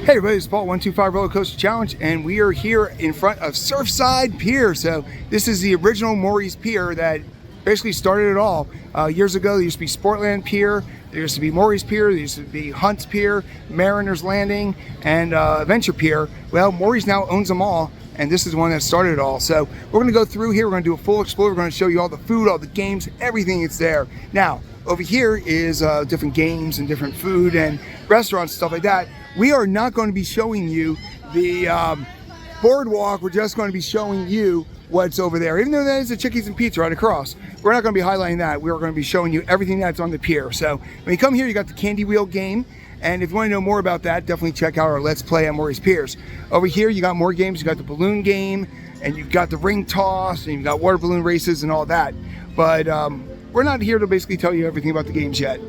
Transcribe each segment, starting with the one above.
Hey everybody, it's Paul 125 Roller Coaster Challenge, and we are here in front of Surfside Pier. So this is the original Morey's Pier that basically started it all. Years ago, there used to be Sportland Pier, there used to be Morey's Pier, there used to be Hunt's Pier, Mariner's Landing, and Adventure Pier. Well, Morey's now owns them all, and this is the one that started it all. So we're going to go through here, we're going to do a full explore, we're going to show you all the food, all the games, everything that's there. Now, over here is different games and different food and restaurants, stuff like that. We are not going to be showing you the boardwalk. We're just going to be showing you what's over there. Even though that is a Chickies and Pizza right across, we're not going to be highlighting that. We're going to be showing you everything that's on the pier. So when you come here, you got the Candy Wheel game. And if you want to know more about that, definitely check out our Let's Play at Morey's Piers. Over here, you got more games. You got the balloon game, and you've got the ring toss, and you've got water balloon races and all that. But we're not here to basically tell you everything about the games yet.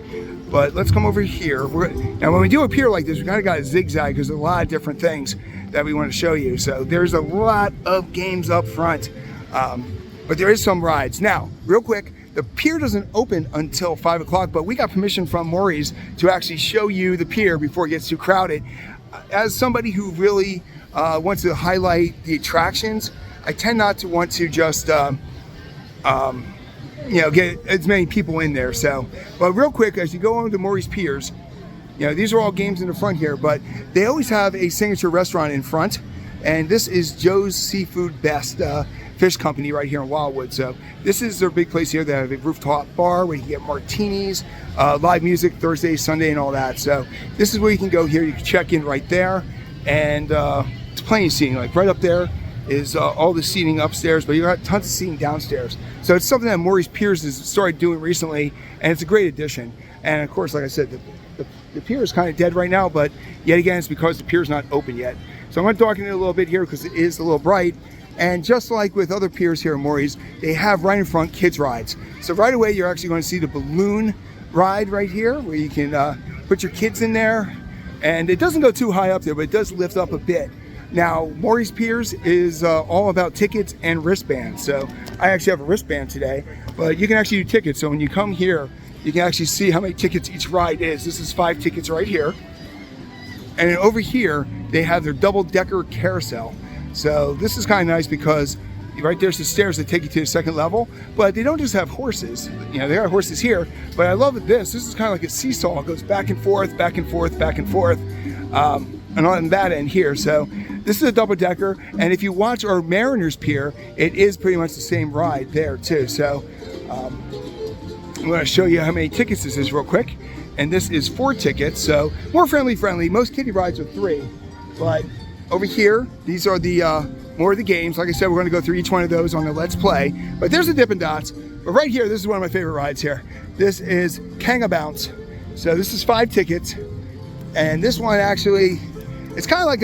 But let's come over here. Now, when we do a pier like this, we kind of got to zigzag because there's a lot of different things that we want to show you. So there's a lot of games up front, but there is some rides. Now, real quick, the pier doesn't open until 5 o'clock, but we got permission from Morey's to actually show you the pier before it gets too crowded. As somebody who really wants to highlight the attractions, I tend not to want to just get as many people in there. So, but real quick, as you go on to Morey's Piers, these are all games in the front here, but they always have a signature restaurant in front, and this is Joe's Seafood Best Fish Company right here in Wildwood. So this is their big place here. They have a rooftop bar where you can get martinis, live music Thursday, Sunday, and all that. So this is where you can go here. You can check in right there, and it's plenty of seating. Like right up there is all the seating upstairs, but you got tons of seating downstairs. So it's something that Morey's Piers has started doing recently, and it's a great addition. And of course, like I said, the pier is kind of dead right now, but yet again, it's because the pier is not open yet. So I'm going to darken it a little bit here because it is a little bright. And just like with other piers here at Morey's, they have right in front kids rides. So right away, you're actually going to see the balloon ride right here, where you can put your kids in there. And it doesn't go too high up there, but it does lift up a bit. Now, Morey's Piers is all about tickets and wristbands. So I actually have a wristband today, but you can actually do tickets. So when you come here, you can actually see how many tickets each ride is. This is 5 tickets right here. And then over here, they have their double-decker carousel. So this is kind of nice because right there's the stairs that take you to the second level, but they don't just have horses. They got horses here, but I love this. This is kind of like a seesaw. It goes back and forth, back and forth, back and forth, and on that end here. So this is a double-decker, and if you watch our Mariner's Pier, it is pretty much the same ride there too. So I'm going to show you how many tickets this is real quick. And this is 4 tickets, so more friendly. Most kiddie rides are 3, but over here, these are the more of the games. Like I said, we're going to go through each one of those on the Let's Play. But there's the Dippin' Dots. But right here, this is one of my favorite rides here. This is Kanga Bounce. So this is 5 tickets, and this one actually, it's kind of like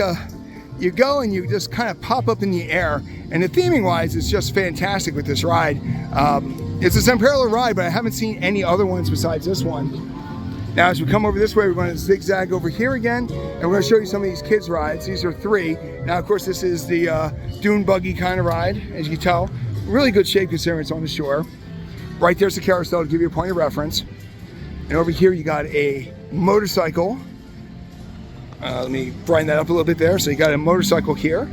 you go and you just kind of pop up in the air. And the theming wise, it's just fantastic with this ride. It's a unparalleled ride, but I haven't seen any other ones besides this one. Now, as we come over this way, we're going to zigzag over here again, and we're going to show you some of these kids' rides. These are 3. Now, of course, this is the dune buggy kind of ride, as you can tell. Really good shape considering it's on the shore. Right there's the carousel to give you a point of reference. And over here, you got a motorcycle. Let me brighten that up a little bit there. So you got a motorcycle here,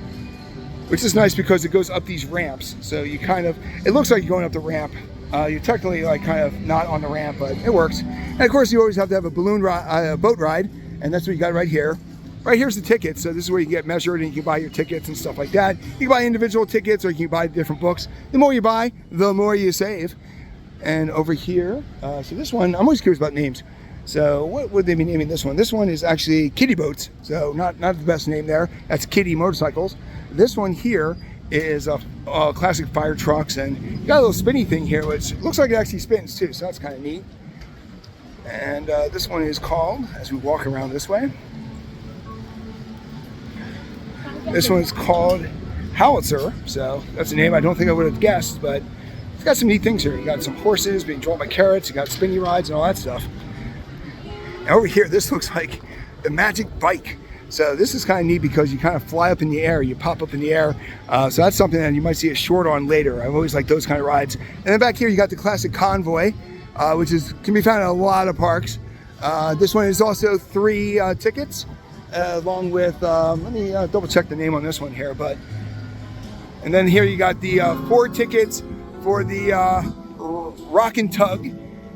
which is nice because it goes up these ramps. So you it looks like you're going up the ramp. You're technically kind of not on the ramp, but it works. And of course, you always have to have a balloon ride, boat ride, and that's what you got right here. Right here's the tickets. So this is where you get measured and you can buy your tickets and stuff like that. You can buy individual tickets or you can buy different books. The more you buy, the more you save. And over here, so this one, I'm always curious about names. So what would they be naming this one? This one is actually Kiddie Boats. So not the best name there. That's Kiddie Motorcycles. This one here is classic fire trucks, and you got a little spinny thing here, which looks like it actually spins too, so that's kind of neat. And this one is called, as we walk around this way, this one is called Howitzer. So that's a name I don't think I would have guessed, but it's got some neat things here. You got some horses being drawn by carrots, you got spinny rides and all that stuff. And over here, this looks like the Magic Bike. So this is kind of neat because you kind of fly up in the air, you pop up in the air. So that's something that you might see a short on later. I've always liked those kind of rides. And then back here, you got the classic Convoy, which can be found in a lot of parks. This one is also 3 tickets. along with, let me double check the name on this one here, and then here you got the 4 tickets for the Rock and Tug.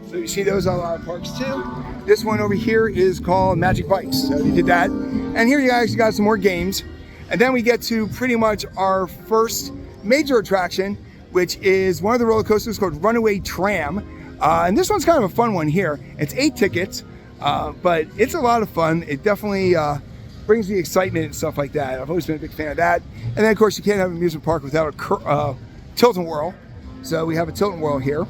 So you see those on a lot of parks too. This one over here is called Magic Bikes. So you did that. And here you guys got some more games. And then we get to pretty much our first major attraction, which is one of the roller coasters called Runaway Tram. And this one's kind of a fun one here. It's 8 tickets, but it's a lot of fun. It definitely brings the excitement and stuff like that. I've always been a big fan of that. And then of course you can't have an amusement park without a tilt and whirl. So we have a tilt and whirl here.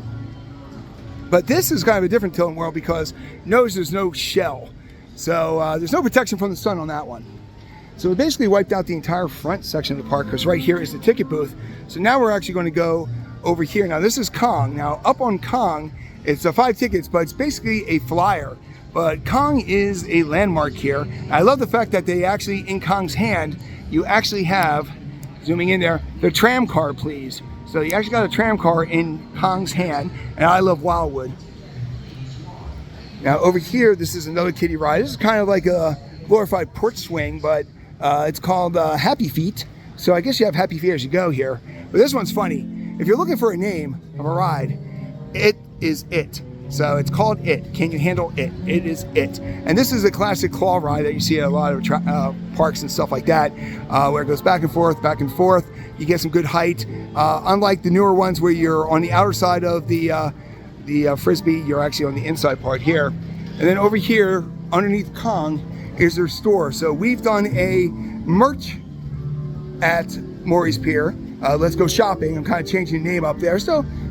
But this is kind of a different tilt and whirl because notice there's no shell. So there's no protection from the sun on that one. So we basically wiped out the entire front section of the park because right here is the ticket booth. So now we're actually going to go over here. Now this is Kong. Now up on Kong, it's 5 tickets, but it's basically a flyer. But Kong is a landmark here. I love the fact that they actually, in Kong's hand, you actually have, zooming in there, the tram car, please. So you actually got a tram car in Kong's hand, and I love Wildwood. Now over here, this is another kiddie ride. This is kind of like a glorified porch swing, but it's called Happy Feet. So I guess you have Happy Feet as you go here. But this one's funny. If you're looking for a name of a ride, it is it. So it's called It. Can you handle it? It is it. And this is a classic claw ride that you see at a lot of parks and stuff like that, where it goes back and forth, back and forth. You get some good height. Unlike the newer ones where you're on the outer side of the Frisbee, you're actually on the inside part here. And then over here, underneath Kong, is their store. So we've done a merch at Morey's Pier. Let's go shopping. I'm kind of changing the name up there.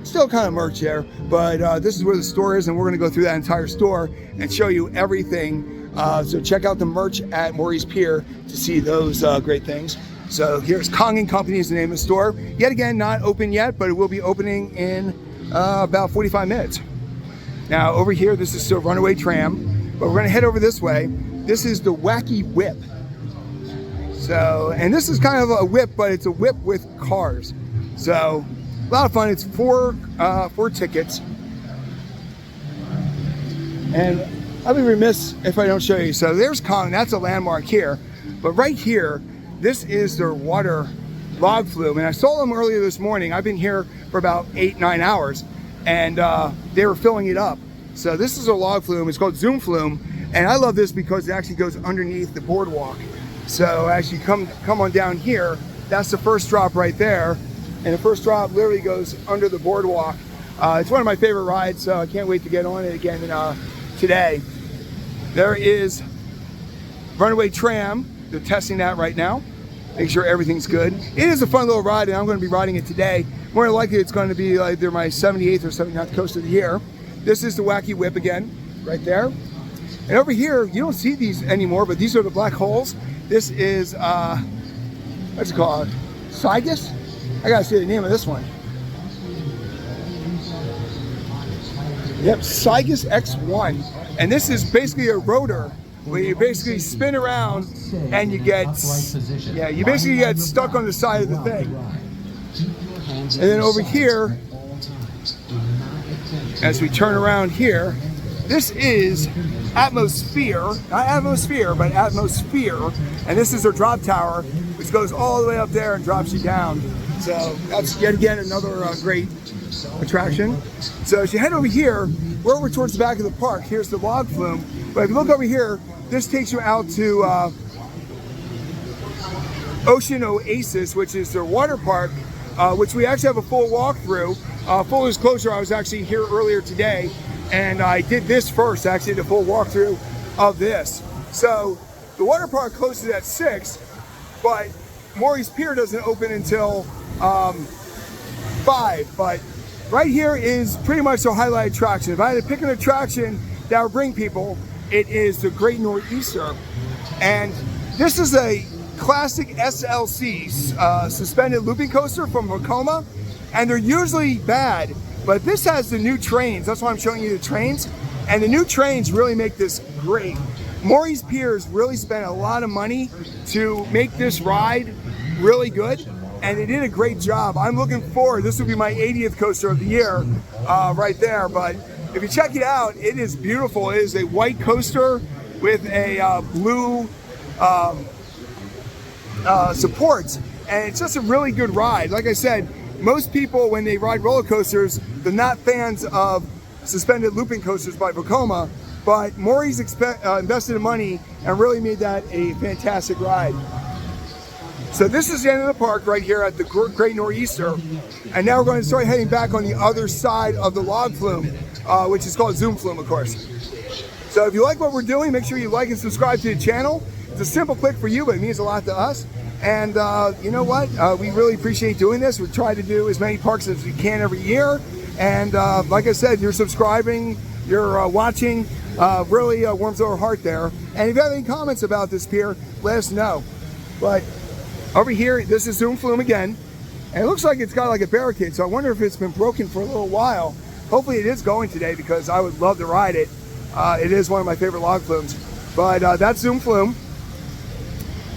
Still kind of merch there, but this is where the store is, and we're going to go through that entire store and show you everything. So check out the merch at Morey's Pier to see those great things. So here's Kong & Company is the name of the store. Yet again, not open yet, but it will be opening in about 45 minutes. Now over here, this is still Runaway Tram, but we're going to head over this way. This is the Wacky Whip. So, and this is kind of a whip, but it's a whip with cars. So a lot of fun. It's 4 tickets. And I'll be remiss if I don't show you. So there's Kong, that's a landmark here. But right here, this is their water log flume. And I saw them earlier this morning. I've been here for about 8-9 hours, and they were filling it up. So this is a log flume. It's called Zoom Flume. And I love this because it actually goes underneath the boardwalk. So as you come on down here, that's the first drop right there. And the first drop literally goes under the boardwalk. It's one of my favorite rides, so I can't wait to get on it again today. There is Runaway Tram. They're testing that right now. Make sure everything's good. It is a fun little ride, and I'm going to be riding it today. More than likely, it's going to be either my 78th or 79th coast of the year. This is the Wacky Whip again, right there. And over here, you don't see these anymore, but these are the black holes. This is, what's it called? Cygus? I gotta see the name of this one. Yep, Cygus X1. And this is basically a rotor where you basically spin around and you get, you basically get stuck on the side of the thing. And then over here, as we turn around here, this is Atmosphere, not Atmosphere, but Atmosphere. And this is their drop tower, which goes all the way up there and drops you down. So that's yet again another great attraction. So as you head over here, we're over towards the back of the park. Here's the log flume. But if you look over here, this takes you out to Ocean Oasis, which is their water park, which we actually have a full walkthrough. Full disclosure, I was actually here earlier today, and I did this first, actually, the full walkthrough of this. So the water park closes at 6, but Morey's Pier doesn't open until 5. But right here is pretty much the highlight attraction. If I had to pick an attraction that would bring people, it is the Great Nor'easter. And this is a classic SLC, suspended looping coaster from Vekoma. And they're usually bad, but this has the new trains. That's why I'm showing you the trains. And the new trains really make this great. Morey's Piers really spent a lot of money to make this ride really good, and they did a great job. I'm looking forward. This will be my 80th coaster of the year right there. But if you check it out, it is beautiful. It is a white coaster with a blue supports, and it's just a really good ride. Like I said, most people when they ride roller coasters, they're not fans of suspended looping coasters by Vekoma, but Morey's invested in money and really made that a fantastic ride. So this is the end of the park right here at the Great Nor'easter, and now we're going to start heading back on the other side of the log flume, which is called Zoom Flume, of course. So if you like what we're doing, make sure you like and subscribe to the channel. It's a simple click for you, but it means a lot to us. And you know what? We really appreciate doing this. We try to do as many parks as we can every year. And like I said, you're subscribing, you're watching, really warms our heart there. And if you have any comments about this pier, let us know. But over here, this is Zoom Flume again. And it looks like it's got like a barricade, so I wonder if it's been broken for a little while. Hopefully it is going today because I would love to ride it. It is one of my favorite log flumes. But that's Zoom Flume.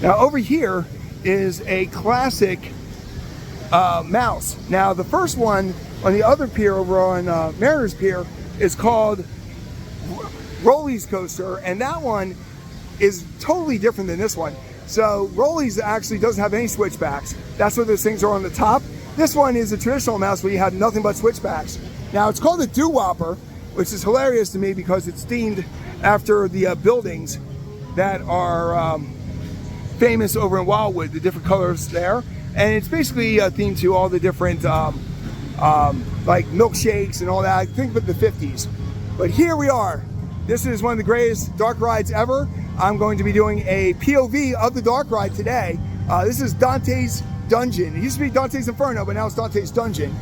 Now over here is a classic mouse. Now the first one on the other pier over on Mariners Pier is called Roley's Coaster, and that one is totally different than this one. So Roley's actually doesn't have any switchbacks. That's what those things are on the top. This one is a traditional mouse where you have nothing but switchbacks. Now it's called a doo-wopper, which is hilarious to me because it's themed after the buildings that are famous over in Wildwood, the different colors there. And it's basically themed to all the different like milkshakes and all that. Think of the 50s. But here we are. This is one of the greatest dark rides ever. I'm going to be doing a POV of the dark ride today. This is Dante's Dungeon. It used to be Dante's Inferno, but now it's Dante's Dungeon.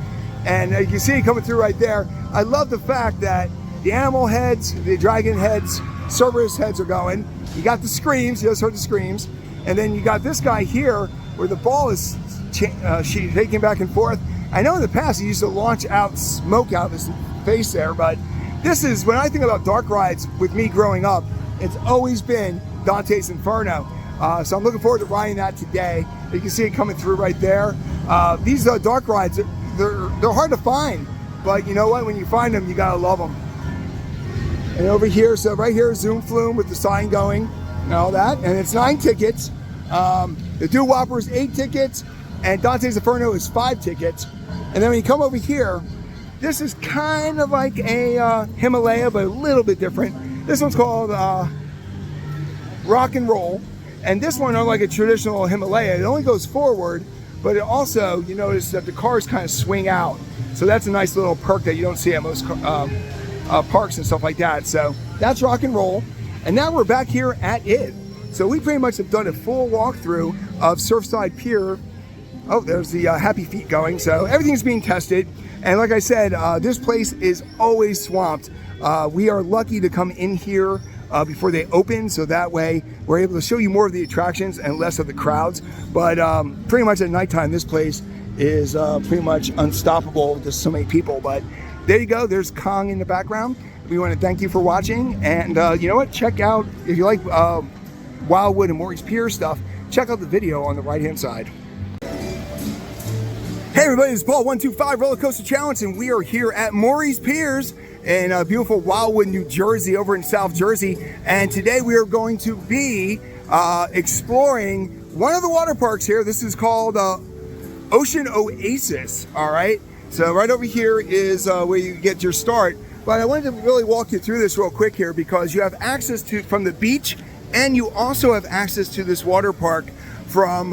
And you can see it coming through right there. I love the fact that the animal heads, the dragon heads, Cerberus heads are going. You got the screams, you just heard the screams. And then you got this guy here where the ball is shaking back and forth. I know in the past he used to launch out smoke out of his face there, but this is, when I think about dark rides with me growing up, it's always been Dante's Inferno. So I'm looking forward to riding that today. You can see it coming through right there. These dark rides, they're hard to find, but you know what? When you find them, you gotta love them. And over here, so right here is Zoom Flume with the sign going and all that, and it's 9 tickets. The doo-wopper is 8 tickets, and Dante's Inferno is 5 tickets. And then when you come over here, this is kind of like a Himalaya, but a little bit different. This one's called Rock and Roll, and this one, unlike a traditional Himalaya, it only goes forward, but it also, you notice that the cars kind of swing out. So that's a nice little perk that you don't see at most parks and stuff like that. So that's Rock and Roll. And now we're back here at it. So we pretty much have done a full walkthrough of Surfside Pier. Oh, there's the Happy Feet going. So everything's being tested. And like I said, this place is always swamped. We are lucky to come in here before they open, so that way we're able to show you more of the attractions and less of the crowds. But pretty much at nighttime, this place is pretty much unstoppable. There's so many people. But there you go. There's Kong in the background. We want to thank you for watching. And you know what? Check out, if you like Wildwood and Morey's Pier stuff, check out the video on the right-hand side. Hey everybody, it's Paul125 Roller Coaster Challenge, and we are here at Morey's Piers in beautiful Wildwood, New Jersey, over in South Jersey. And today we are going to be exploring one of the water parks here. This is called Ocean Oasis, all right? So right over here is where you get your start. But I wanted to really walk you through this real quick here because you have access to from the beach, and you also have access to this water park from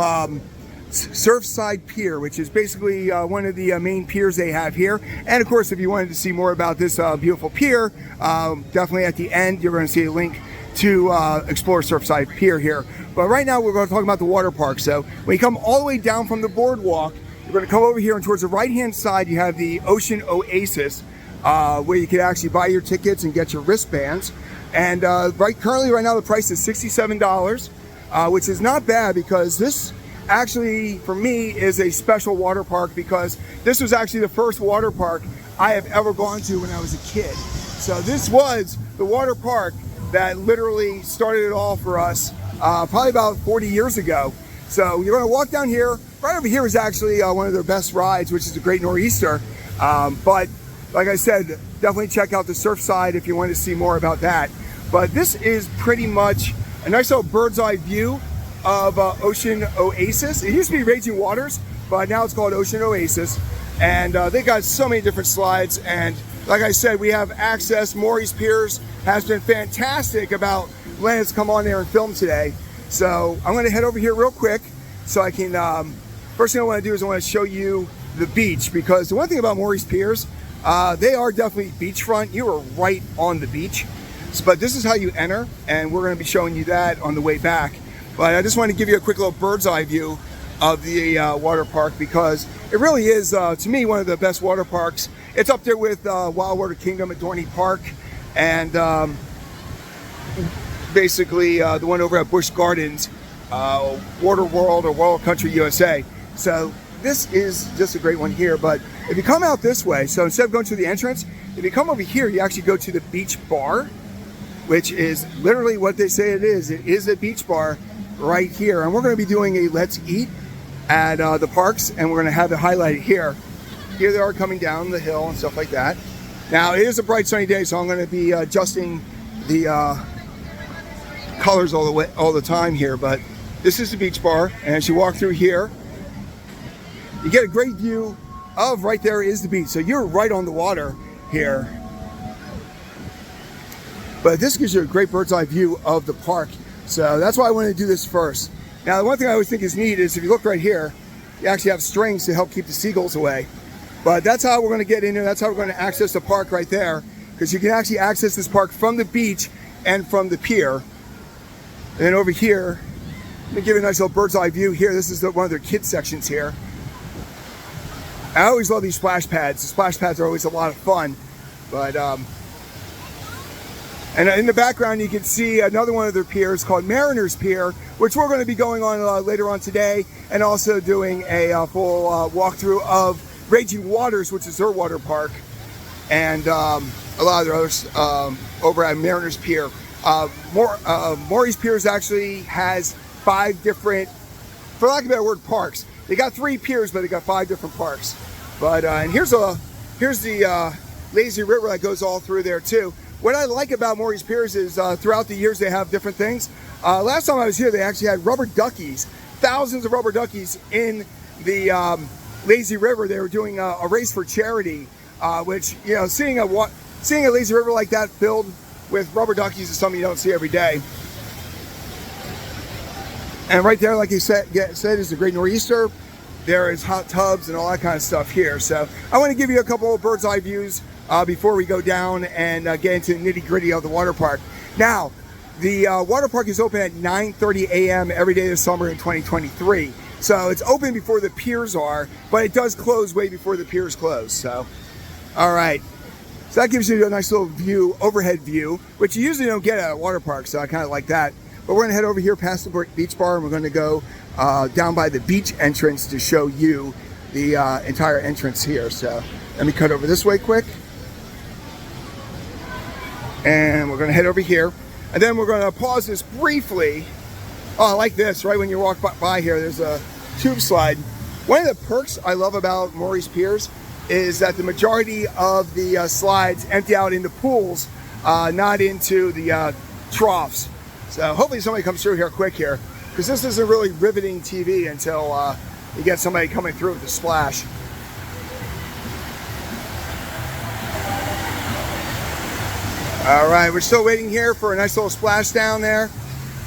Surfside Pier, which is basically one of the main piers they have here. And of course, if you wanted to see more about this beautiful pier, definitely at the end you're going to see a link to explore Surfside Pier here. But right now we're going to talk about the water park. So when you come all the way down from the boardwalk, you're going to come over here, and towards the right hand side you have the Ocean Oasis, where you can actually buy your tickets and get your wristbands. And currently right now the price is $67, which is not bad because this actually, for me, is a special water park because this was actually the first water park I have ever gone to when I was a kid. So this was the water park that literally started it all for us probably about 40 years ago. So you're going to walk down here. Right over here is actually one of their best rides, which is the Great Nor'easter. But like I said, definitely check out the Surfside if you want to see more about that. But this is pretty much a nice little bird's eye view of Ocean Oasis. It used to be Raging Waters, but now it's called Ocean Oasis. And they got so many different slides. And like I said, we have access. Morey's Piers has been fantastic about letting us come on there and film today. So I'm going to head over here real quick so I can, first thing I want to do is I want to show you the beach, because the one thing about Morey's Piers, they are definitely beachfront. You are right on the beach. But this is how you enter, and we're going to be showing you that on the way back. But I just want to give you a quick little bird's eye view of the water park, because it really is, to me, one of the best water parks. It's up there with Wildwater Kingdom at Dorney Park, and basically the one over at Busch Gardens, Water World or World Country USA. So this is just a great one here. But if you come out this way, so instead of going to the entrance, if you come over here, you actually go to the beach bar, which is literally what they say it is. It is a beach bar right here. And we're going to be doing a Let's Eat at the parks, and we're going to have it highlighted here. Here they are coming down the hill and stuff like that. Now, it is a bright sunny day, so I'm going to be adjusting the colors all the time here. But this is the beach bar, and as you walk through here, you get a great view of right there is the beach. So you're right on the water here. But this gives you a great bird's eye view of the park. So that's why I wanted to do this first. Now, the one thing I always think is neat is if you look right here, you actually have strings to help keep the seagulls away. But that's how we're going to get in there. That's how we're going to access the park right there, because you can actually access this park from the beach and from the pier. And then over here, let me give you a nice little bird's eye view here. This is one of their kids sections here. I always love these splash pads. The splash pads are always a lot of fun. But and in the background, you can see another one of their piers called Mariner's Pier, which we're going to be going on later on today, and also doing a full walkthrough of Raging Waters, which is their water park, and a lot of their others over at Mariner's Pier. Morey's Piers actually has 5 different, for lack of a better word, parks. They got 3 piers, but they got 5 different parks. But and here's the lazy river that goes all through there too. What I like about Morey's Piers is throughout the years they have different things. Last time I was here, they actually had rubber duckies, thousands of rubber duckies in the lazy river. They were doing a race for charity, which, you know, seeing a lazy river like that filled with rubber duckies is something you don't see every day. And right there, like you said, is the Great Nor'easter. There is hot tubs and all that kind of stuff here. So I want to give you a couple of bird's eye views before we go down and get into the nitty gritty of the water park. Now, the water park is open at 9:30 a.m. every day this summer in 2023. So it's open before the piers are, but it does close way before the piers close. So, all right. So that gives you a nice little view, overhead view, which you usually don't get at a water park. So I kind of like that. But we're going to head over here past the beach bar, and we're going to go down by the beach entrance to show you the entire entrance here. So let me cut over this way quick. And we're going to head over here. And then we're going to pause this briefly. Oh, I like this. Right when you walk by here, there's a tube slide. One of the perks I love about Morey's Piers is that the majority of the slides empty out into pools, not into the troughs. So hopefully somebody comes through here quick here, because this isn't really riveting TV until you get somebody coming through with the splash. All right, we're still waiting here for a nice little splash down there.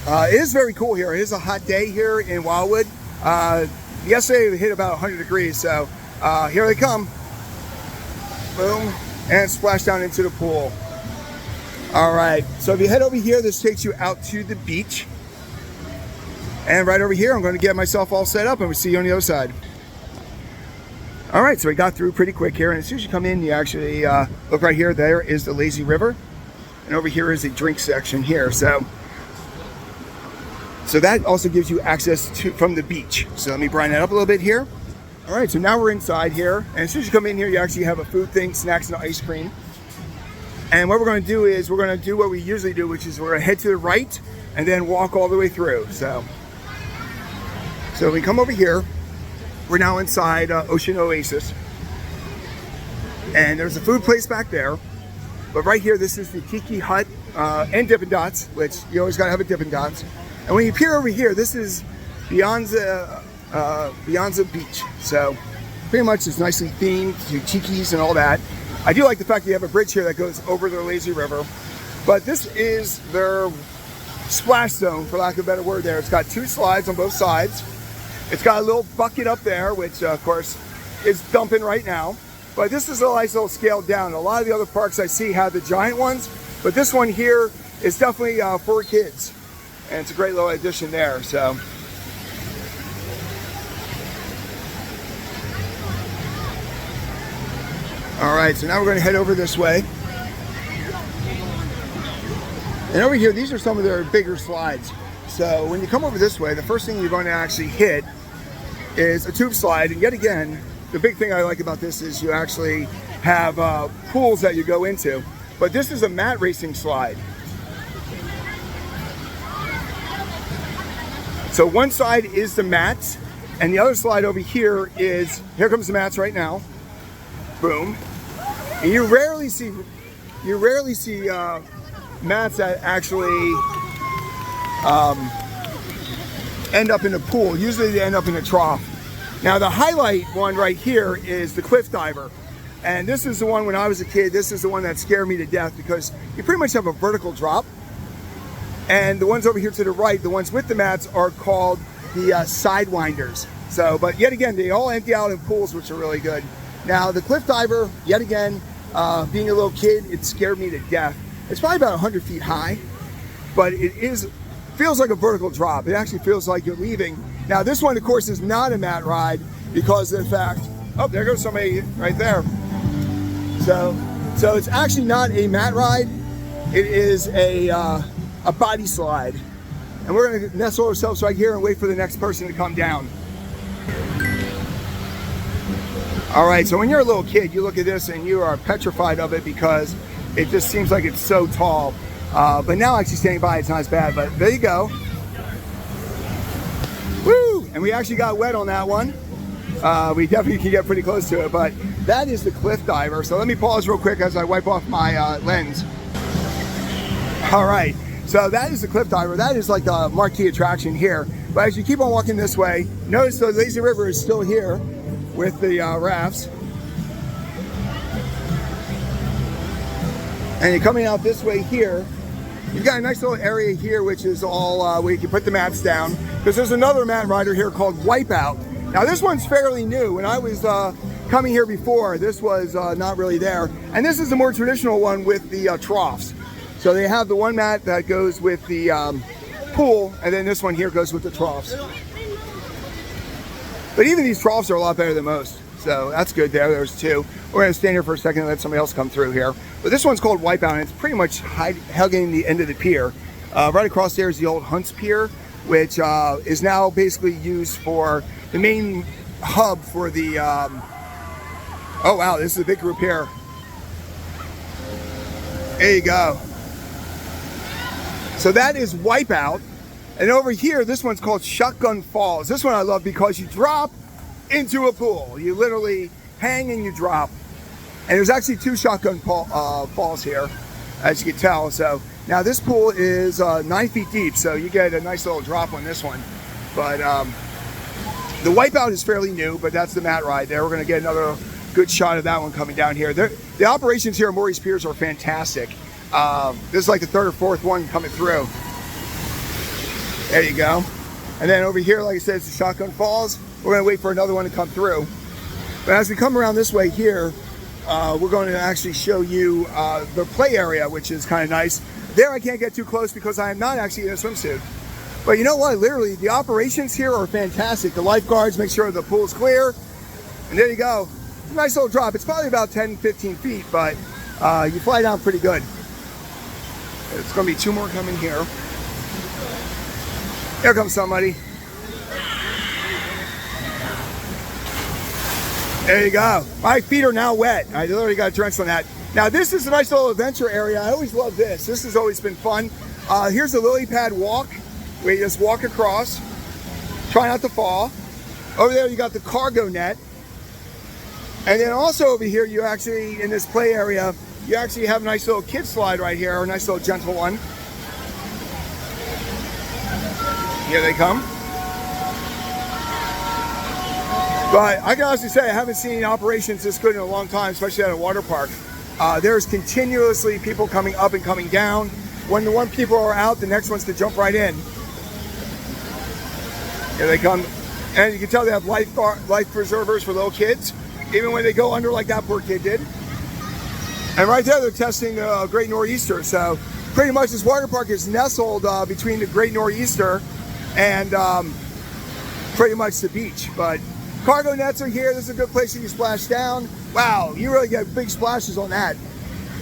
It is very cool here. It is a hot day here in Wildwood. Yesterday we hit about 100 degrees, so here they come. Boom, and splash down into the pool. All right, so if you head over here, this takes you out to the beach. And right over here, I'm going to get myself all set up, and we'll see you on the other side. All right, so we got through pretty quick here, and as soon as you come in, you actually look right here. There is the lazy river, and over here is the drink section here. So that also gives you access to from the beach. So let me brighten that up a little bit here. All right, so now we're inside here, and as soon as you come in here, you actually have a food thing, snacks and ice cream. And what we're going to do is we're going to do what we usually do, which is we're going to head to the right and then walk all the way through. So we come over here. We're now inside Ocean Oasis, and there's a food place back there. But right here, this is the Tiki Hut and Dippin' Dots, which you always gotta have a Dippin' Dots. And when you peer over here, this is Beyonza Beach. So pretty much it's nicely themed to tikis and all that. I do like the fact that you have a bridge here that goes over the lazy river. But this is their splash zone, for lack of a better word there. It's got 2 slides on both sides. It's got a little bucket up there, which of course is dumping right now. But this is a nice little scaled down. A lot of the other parks I see have the giant ones, but this one here is definitely for kids. And it's a great little addition there, so. All right, so now we're gonna head over this way. And over here, these are some of their bigger slides. So when you come over this way, the first thing you're going to actually hit is a tube slide. And yet again, the big thing I like about this is you actually have pools that you go into. But this is a mat racing slide. So one side is the mats, and the other slide over here is, here comes the mats right now. Boom. And you rarely see mats that actually end up in a pool. Usually they end up in a trough. Now the highlight one right here is the cliff diver. And this is the one when I was a kid, this is the one that scared me to death because you pretty much have a vertical drop. And the ones over here to the right, the ones with the mats are called the sidewinders. So, but yet again, they all empty out in pools, which are really good. Now the cliff diver, yet again, being a little kid, it scared me to death. It's probably about 100 feet high, but feels like a vertical drop. It actually feels like you're leaving. Now this one, of course, is not a mat ride because of the fact, oh, there goes somebody right there. So it's actually not a mat ride. It is a body slide. And we're gonna nestle ourselves right here and wait for the next person to come down. All right, so when you're a little kid, you look at this and you are petrified of it because it just seems like it's so tall. But now actually standing by, it's not as bad, but there you go. Woo! And we actually got wet on that one. We definitely can get pretty close to it, but that is the cliff diver. So let me pause real quick as I wipe off my lens. All right, so that is the cliff diver. That is like the marquee attraction here. But as you keep on walking this way, notice the lazy river is still here with the rafts. And you're coming out this way here. You've got a nice little area here, which is all where you can put the mats down. Because there's another mat rider here called Wipeout. Now this one's fairly new. When I was coming here before, this was not really there. And this is the more traditional one with the troughs. So they have the one mat that goes with the pool, and then this one here goes with the troughs. But even these troughs are a lot better than most. So that's good there. There's 2. We're going to stand here for a second and let somebody else come through here. But this one's called Wipeout, and it's pretty much hugging the end of the pier. Right across there is the old Hunts Pier, which is now basically used for the main hub for the... oh, wow, this is a big group here. There you go. So that is Wipeout. And over here, this one's called Shotgun Falls. This one I love because you drop into a pool. You literally hang and you drop. And there's actually 2 shotgun falls here, as you can tell. So now this pool is 9 feet deep, so you get a nice little drop on this one. But the Wipeout is fairly new, but that's the mat ride there. We're going to get another good shot of that one coming down here. The operations here at Morey's Piers are fantastic. This is like the 3rd or 4th one coming through. There you go. And then over here, like I said, it's the Shotgun Falls. We're going to wait for another one to come through. But as we come around this way here, we're going to actually show you the play area, which is kind of nice. There I can't get too close because I am not actually in a swimsuit. But you know what? Literally, the operations here are fantastic. The lifeguards make sure the pool's clear. And there you go. Nice little drop. It's probably about 10, 15 feet, but you fly down pretty good. It's going to be 2 more coming here. Here comes somebody. There you go. My feet are now wet. I literally got drenched on that. Now this is a nice little adventure area. I always love this. This has always been fun. Here's the lily pad walk, where you just walk across. Try not to fall. Over there you got the cargo net. And then also over here you actually, in this play area, you actually have a nice little kid slide right here, a nice little gentle one. Here they come. But I can honestly say I haven't seen operations this good in a long time, especially at a water park. There's continuously people coming up and coming down. When the one people are out, the next one's to jump right in. Here they come. And you can tell they have life preservers for little kids, even when they go under like that poor kid did. And right there, they're testing a great nor'easter. So pretty much this water park is nestled between the great nor'easter and pretty much the beach. But cargo nets are here. This is a good place you can splash down. Wow, you really get big splashes on that.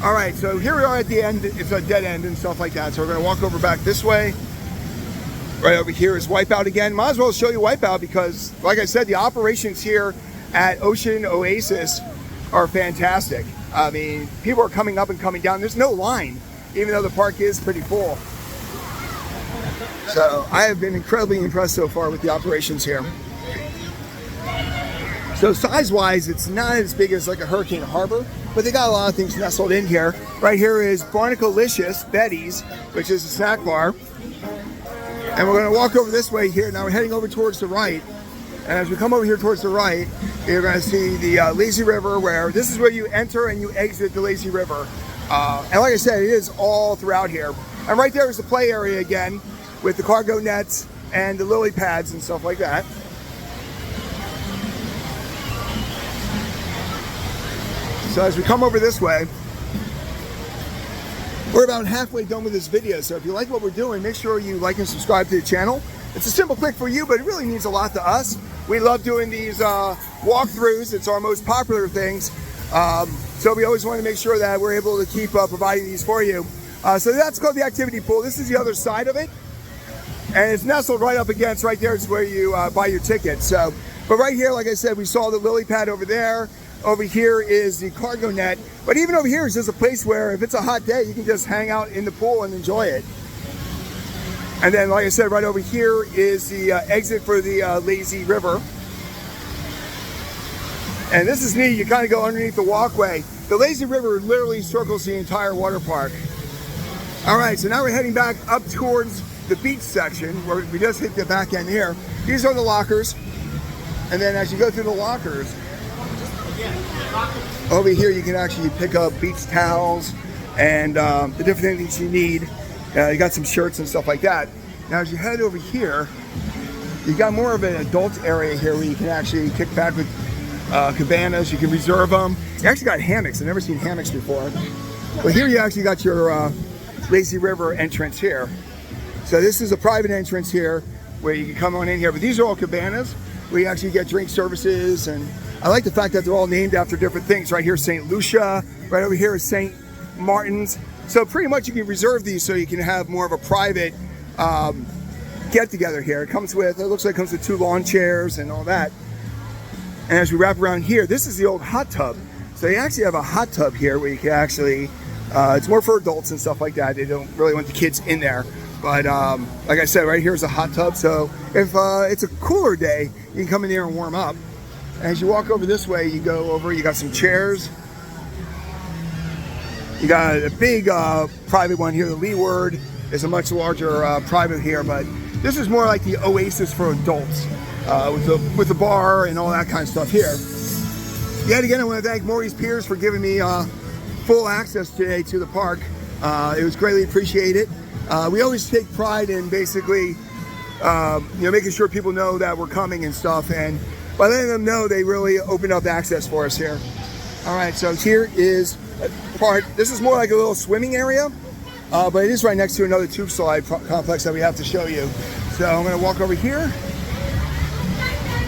All right, so here we are at the end. It's a dead end and stuff like that. So we're gonna walk over back this way. Right over here is Wipeout again. Might as well show you Wipeout because, like I said, the operations here at Oasis are fantastic. I mean, people are coming up and coming down. There's no line, even though the park is pretty full. So I have been incredibly impressed so far with the operations here. So size-wise, it's not as big as like a Hurricane Harbor, but they got a lot of things nestled in here. Right here is Barnacalicious Betty's, which is a snack bar. And we're going to walk over this way here. Now we're heading over towards the right. And as we come over here towards the right, you're going to see the lazy river, where this is where you enter and you exit the lazy river. And like I said, it is all throughout here. And right there is the play area again with the cargo nets and the lily pads and stuff like that. So as we come over this way, we're about halfway done with this video. So if you like what we're doing, make sure you like and subscribe to the channel. It's a simple click for you, but it really means a lot to us. We love doing these walkthroughs. It's our most popular things. So we always want to make sure that we're able to keep providing these for you. So that's called the activity pool. This is the other side of it. And it's nestled right up against, right there is where you buy your ticket. So, but right here, like I said, we saw the lily pad over there. Over here is the cargo net. But even over here is just a place where if it's a hot day, you can just hang out in the pool and enjoy it. And then, like I said, right over here is the exit for the lazy river. And this is neat. You kind of go underneath the walkway. The lazy river literally circles the entire water park. All right, so now we're heading back up towards the beach section where we just hit the back end here. These are the lockers. And then as you go through the lockers, over here you can actually pick up beach towels and the different things you need. You got some shirts and stuff like that. Now as you head over here, you got more of an adult area here where you can actually kick back with cabanas. You can reserve them. You actually got hammocks. I've never seen hammocks before. But here you actually got your lazy river entrance here. So this is a private entrance here where you can come on in here. But these are all cabanas where you actually get drink services. And I like the fact that they're all named after different things. Right here, St. Lucia. Right over here is St. Martin's. So pretty much you can reserve these so you can have more of a private get together here. It comes with, it looks like it comes with 2 lawn chairs and all that. And as we wrap around here, this is the old hot tub. So you actually have a hot tub here where you can actually, it's more for adults and stuff like that. They don't really want the kids in there. But like I said, right here is a hot tub. So if it's a cooler day, you can come in there and warm up. As you walk over this way, you go over, you got some chairs. You got a big private one here. The Leeward is a much larger private here, but this is more like the Oasis for adults with the bar and all that kind of stuff here. Yet again, I want to thank Morey's Piers for giving me full access today to the park. It was greatly appreciated. We always take pride in basically, making sure people know that we're coming and stuff, and by letting them know, they really opened up access for us here. All right, so here is part. This is more like a little swimming area, but it is right next to another tube slide complex that we have to show you. So I'm going to walk over here,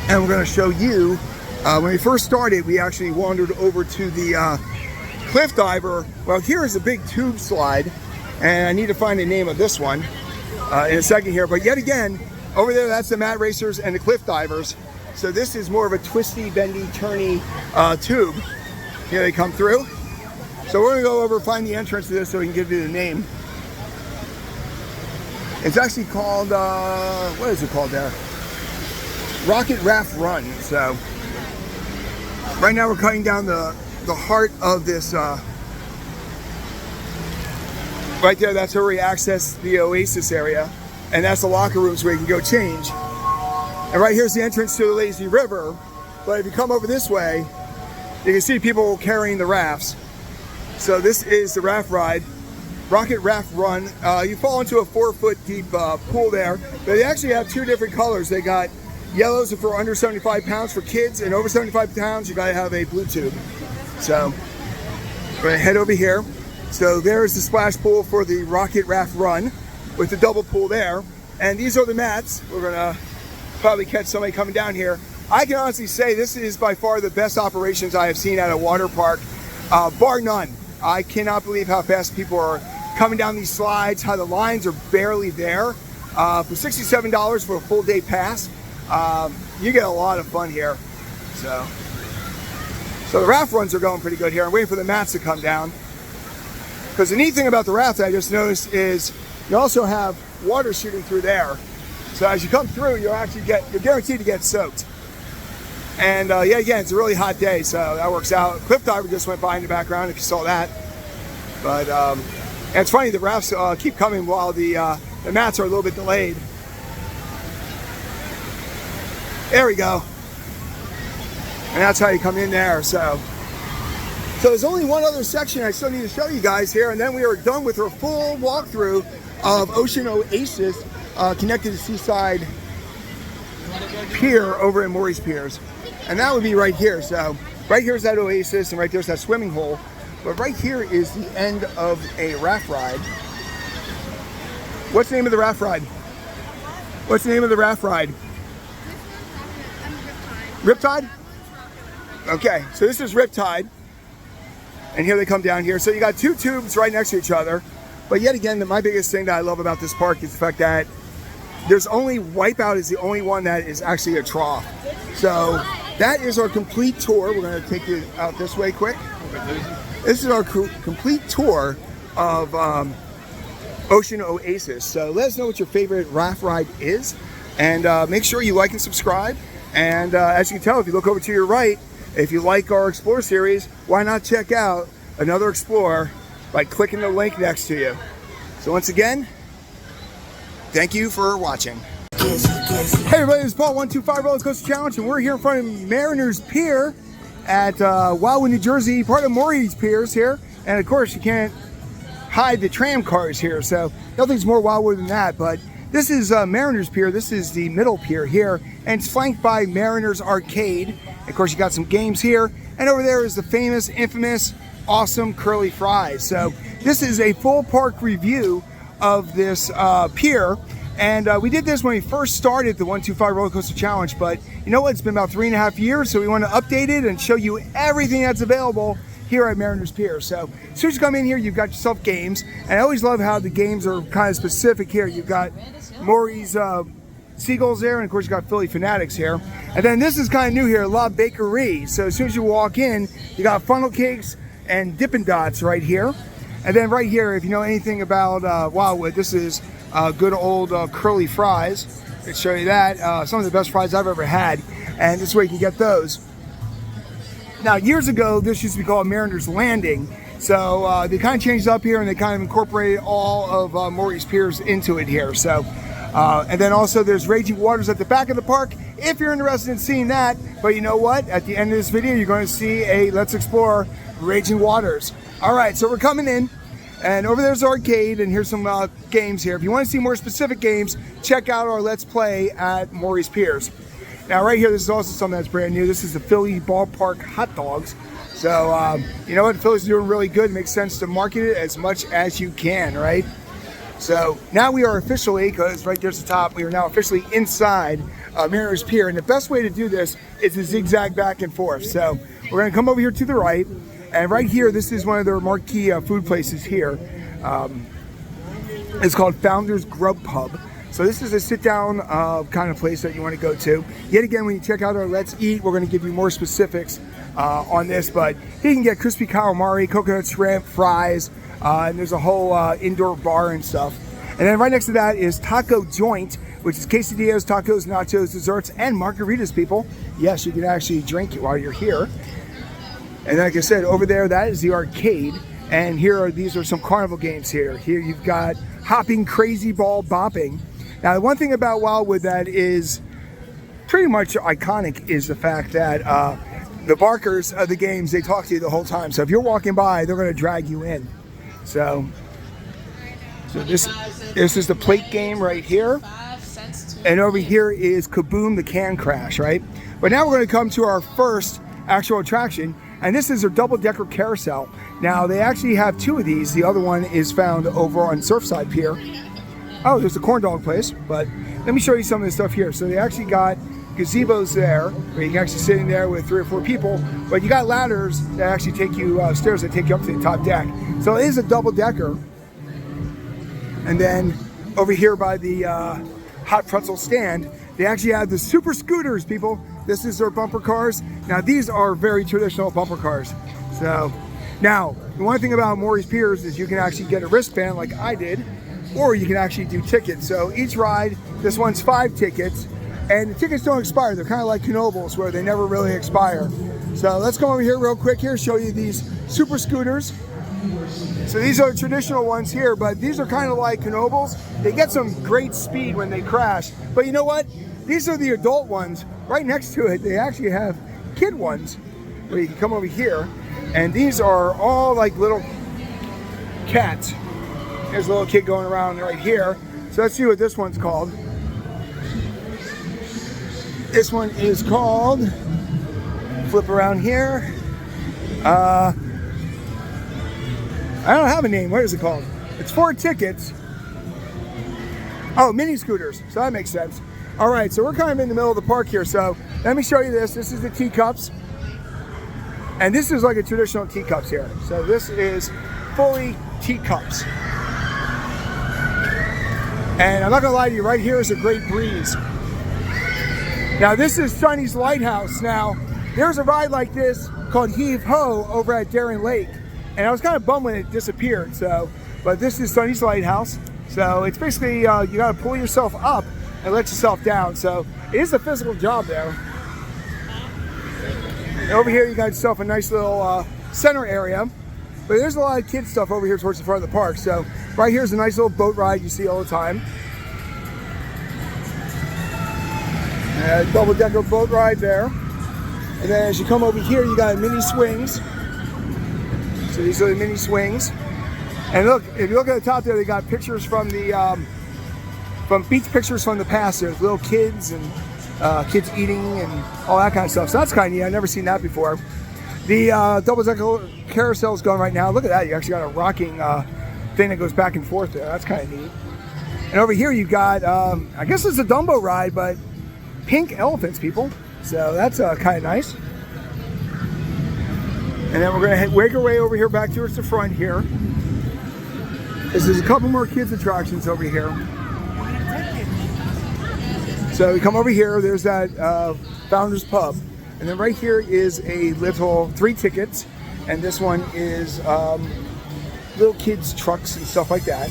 and we're going to show you. When we first started, we actually wandered over to the cliff diver. Well, here is a big tube slide, and I need to find the name of this one in a second here. But yet again, over there, that's the mat racers and the cliff divers. So this is more of a twisty, bendy, turny tube. Here they come through. So we're gonna go over, find the entrance to this so we can give you the name. It's actually called, what is it called there? Rocket Raft Run. So right now we're cutting down the heart of this Right there, that's where we access the Oasis area. And that's the locker rooms where you can go change. And right here's the entrance to the lazy river. But if you come over this way, you can see people carrying the rafts. So this is the raft ride, Rocket Raft Run. You fall into a 4-foot deep pool there. But they actually have two different colors. They got yellows for under 75 pounds for kids, and over 75 pounds, you gotta have a blue tube. So we're gonna head over here. So there's the splash pool for the Rocket Raft Run with the double pool there. And these are the mats. We're gonna probably catch somebody coming down here. I can honestly say this is by far the best operations I have seen at a water park, bar none. I cannot believe how fast people are coming down these slides, how the lines are barely there. For $67 for a full day pass, you get a lot of fun here. So the raft runs are going pretty good here. I'm waiting for the mats to come down. Because the neat thing about the raft that I just noticed is you also have water shooting through there. So as you come through, you're guaranteed to get soaked. And yeah, again, it's a really hot day, so that works out. Cliff diver just went by in the background, if you saw that. But and it's funny, the rafts keep coming while the mats are a little bit delayed. There we go. And that's how you come in there. So there's only one other section I still need to show you guys here, and then we are done with our full walkthrough of Ocean Oasis, connected to Seaside Pier over in Morey's Piers. And that would be right here. So right here is that Oasis, and right there's that swimming hole. But right here is the end of a raft ride. What's the name of the raft ride? What's the name of the raft ride? Riptide? Okay, so this is Riptide. And here they come down here. So you got two tubes right next to each other. But yet again, my biggest thing that I love about this park is the fact that there's only Wipeout is the only one that is actually a trough. So that is our complete tour. We're going to take you out this way quick. This is our complete tour of Ocean Oasis. So let us know what your favorite raft ride is. And make sure you like and subscribe. And as you can tell, if you look over to your right, if you like our Explore series, why not check out another Explore by clicking the link next to you. So once again, thank you for watching. Hey everybody, this is Paul 125 Roller Coaster Challenge, and we're here in front of Mariners Pier at Wildwood, New Jersey, part of Morey's Piers here. And of course, you can't hide the tram cars here, so nothing's more Wildwood than that. But this is Mariners Pier. This is the middle pier here, and it's flanked by Mariners Arcade. Of course, you got some games here, and over there is the famous, infamous, awesome curly fries. So this is a full park review of this pier, and we did this when we first started the 125 Roller Coaster Challenge, but you know what, it's been about 3.5 years, so we want to update it and show you everything that's available here at Mariners Pier. So as soon as you come in here, you've got yourself games, and I always love how the games are kind of specific here. You've got Morey's Seagulls there, and of course you got Philly Fanatics here. And then this is kind of new here, La Bakery. So as soon as you walk in, you got funnel cakes and Dippin' Dots right here. And then right here, if you know anything about Wildwood, this is good old curly fries. I'll show you that. Some of the best fries I've ever had, and this way you can get those. Now, years ago, this used to be called Mariners Landing. So they kind of changed up here, and they kind of incorporated all of Morey's Piers into it here. So, and then also there's Raging Waters at the back of the park, if you're interested in seeing that. But you know what? At the end of this video, you're going to see a Let's Explore Raging Waters. All right, so we're coming in, and over there's the arcade, and here's some games here. If you want to see more specific games, check out our Let's Play at Morey's Piers. Now, right here, this is also something that's brand new. This is the Philly Ballpark hot dogs. So, you know what? Philly's doing really good. It makes sense to market it as much as you can, right? So now we are officially, because right there's the top, we are now officially inside Mariners Pier. And the best way to do this is to zigzag back and forth. So we're going to come over here to the right. And right here, this is one of their marquee food places here. It's called Founders Grub Pub. So this is a sit-down kind of place that you want to go to. Yet again, when you check out our Let's Eat, we're going to give you more specifics on this. But you can get crispy calamari, coconut shrimp, fries, and there's a whole indoor bar and stuff. And then right next to that is Taco Joint, which is quesadillas, tacos, nachos, desserts, and margaritas, people. Yes, you can actually drink while you're here. And like I said, over there, that is the arcade. And these are some carnival games here. Here you've got hopping, crazy ball, bopping. Now, the one thing about Wildwood that is pretty much iconic is the fact that the barkers of the games, they talk to you the whole time. So if you're walking by, they're going to drag you in. So this is the plate game right here. And over here is Kaboom, the can crash, right? But now we're going to come to our first actual attraction. And this is their double-decker carousel. Now, they actually have two of these. The other one is found over on Surfside Pier. Oh, there's the corn dog place. But let me show you some of the stuff here. So they actually got gazebos there, where you can actually sit in there with 3 or 4 people. But you got ladders that actually take you, stairs that take you up to the top deck. So it is a double-decker. And then over here by the hot pretzel stand, they actually have the super scooters, people. This is their bumper cars. Now, these are very traditional bumper cars. So, now, the one thing about Morey's Piers is you can actually get a wristband like I did, or you can actually do tickets. So each ride, this one's 5 tickets, and the tickets don't expire. They're kind of like Knobles, where they never really expire. So let's go over here real quick here, show you these super scooters. So these are traditional ones here, but these are kind of like Knobles. They get some great speed when they crash. But you know what? These are the adult ones. Right next to it, they actually have kid ones where you can come over here. And these are all like little cats. There's a little kid going around right here. So let's see what this one's called. This one is called, flip around here. I don't have a name. What is it called? It's 4 tickets. Oh, mini scooters. So that makes sense. All right, so we're kind of in the middle of the park here. So let me show you this. This is the teacups. And this is like a traditional teacups here. So this is fully teacups. And I'm not gonna lie to you, right here is a great breeze. Now this is Sonny's Lighthouse. Now, there's a ride like this called Heave Ho over at Darien Lake. And I was kind of bummed when it disappeared. So, but this is Sonny's Lighthouse. So it's basically, you gotta pull yourself up and let yourself down. So it is a physical job though. And over here you got yourself a nice little center area. But there's a lot of kids stuff over here towards the front of the park. So right here's a nice little boat ride you see all the time. Double-decker boat ride there. And then as you come over here, you got mini swings. So these are the mini swings. And look, if you look at the top there, they got pictures from the from beach pictures from the past. There's little kids and kids eating and all that kind of stuff. So that's kind of neat. I've never seen that before. The double-decker carousel is going right now. Look at that. You actually got a rocking thing that goes back and forth there. That's kind of neat. And over here you got, I guess it's a Dumbo ride, but pink elephants, people. So that's kind of nice. And then we're going to wake our way over here back towards the front here. There's a couple more kids attractions over here. So we come over here, there's that Founders Pub. And then right here is a little 3 tickets. And this one is little kids trucks and stuff like that.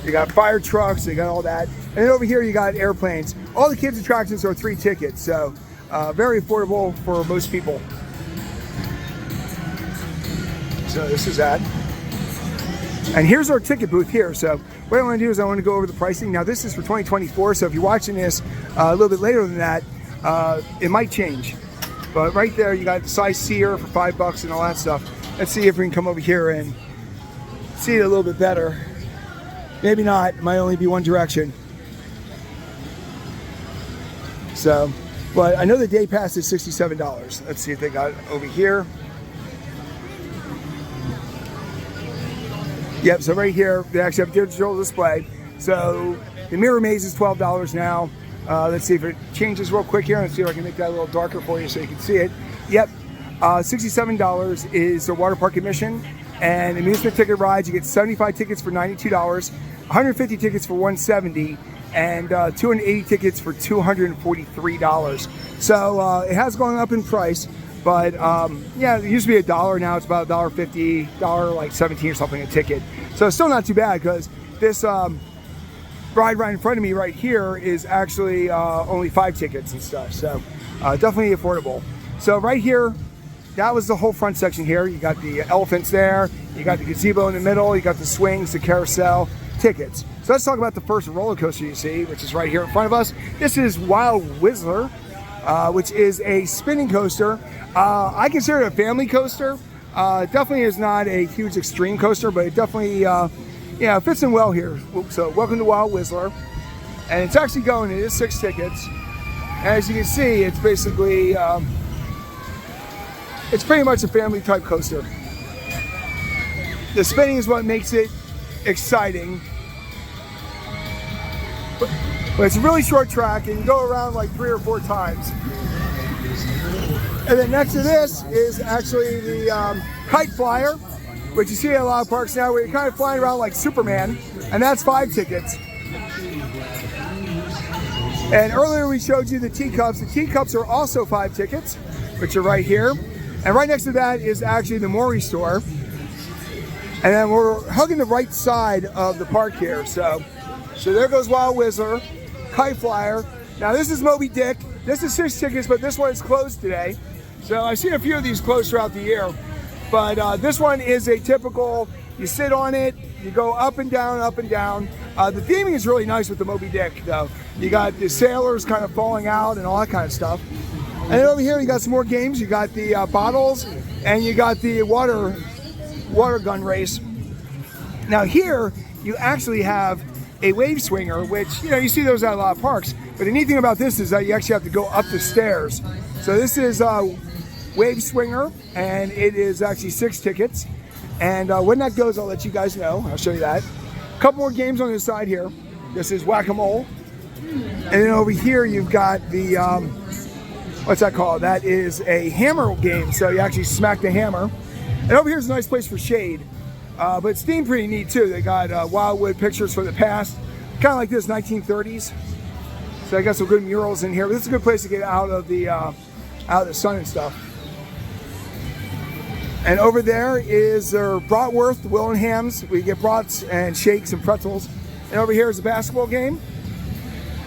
You got fire trucks, you got all that. And then over here you got airplanes. All the kids attractions are 3 tickets. So very affordable for most people. So this is that. And here's our ticket booth here. So what I want to do is I want to go over the pricing. Now this is for 2024. So if you're watching this a little bit later than that, it might change. But right there you got the size seer for $5 and all that stuff. Let's see if we can come over here and see it a little bit better. Maybe not, it might only be one direction. So, but I know the day pass is $67. Let's see if they got it over here. Yep, so right here, they actually have a digital display. So the mirror maze is $12 now. Let's see if it changes real quick here. Let's see if I can make that a little darker for you so you can see it. Yep, $67 is the water park admission. And amusement ticket rides, you get 75 tickets for $92, 150 tickets for $170, and 280 tickets for $243. So it has gone up in price, but yeah, it used to be $1. Now it's about $1.50, like 17 or something a ticket. So it's still not too bad because this ride right in front of me right here is actually only 5 tickets and stuff. So definitely affordable. So right here, that was the whole front section here. You got the elephants there, you got the gazebo in the middle, you got the swings, the carousel, tickets. So let's talk about the first roller coaster you see, which is right here in front of us. This is Wild Whistler, which is a spinning coaster. I consider it a family coaster. It definitely is not a huge extreme coaster, but it definitely fits in well here. So welcome to Wild Whistler. And it's actually going, it is 6 tickets. And as you can see, it's basically, it's pretty much a family type coaster. The spinning is what makes it exciting. But it's a really short track and you go around like 3 or 4 times. And then next to this is actually the kite flyer, which you see at a lot of parks now where you're kind of flying around like Superman, and that's 5 tickets. And earlier we showed you the teacups. The teacups are also 5 tickets, which are right here. And right next to that is actually the Morey store. And then we're hugging the right side of the park here. So there goes Wild Whistler, kite flyer. Now this is Moby Dick. This is 6 tickets, but this one is closed today. So I've seen a few of these closed throughout the year. But this one is a typical, you sit on it, you go up and down, up and down. The theming is really nice with the Moby Dick though. You got the sailors kind of falling out and all that kind of stuff. And then over here you got some more games. You got the bottles and you got the water gun race. Now here you actually have a wave swinger, which you see those at a lot of parks. But the neat thing about this is that you actually have to go up the stairs. So this is wave swinger, and it is actually 6 tickets. And when that goes, I'll let you guys know. I'll show you that. A couple more games on this side here. This is whack-a-mole. And then over here you've got the, what's that called? That is a hammer game. So you actually smack the hammer. And over here's a nice place for shade. But it's themed pretty neat too. They got wildwood pictures from the past. Kind of like this, 1930s. So I got some good murals in here. But this is a good place to get out of the sun and stuff. And over there is their bratwurst, Willenhams. We get brats and shakes and pretzels. And over here is a basketball game.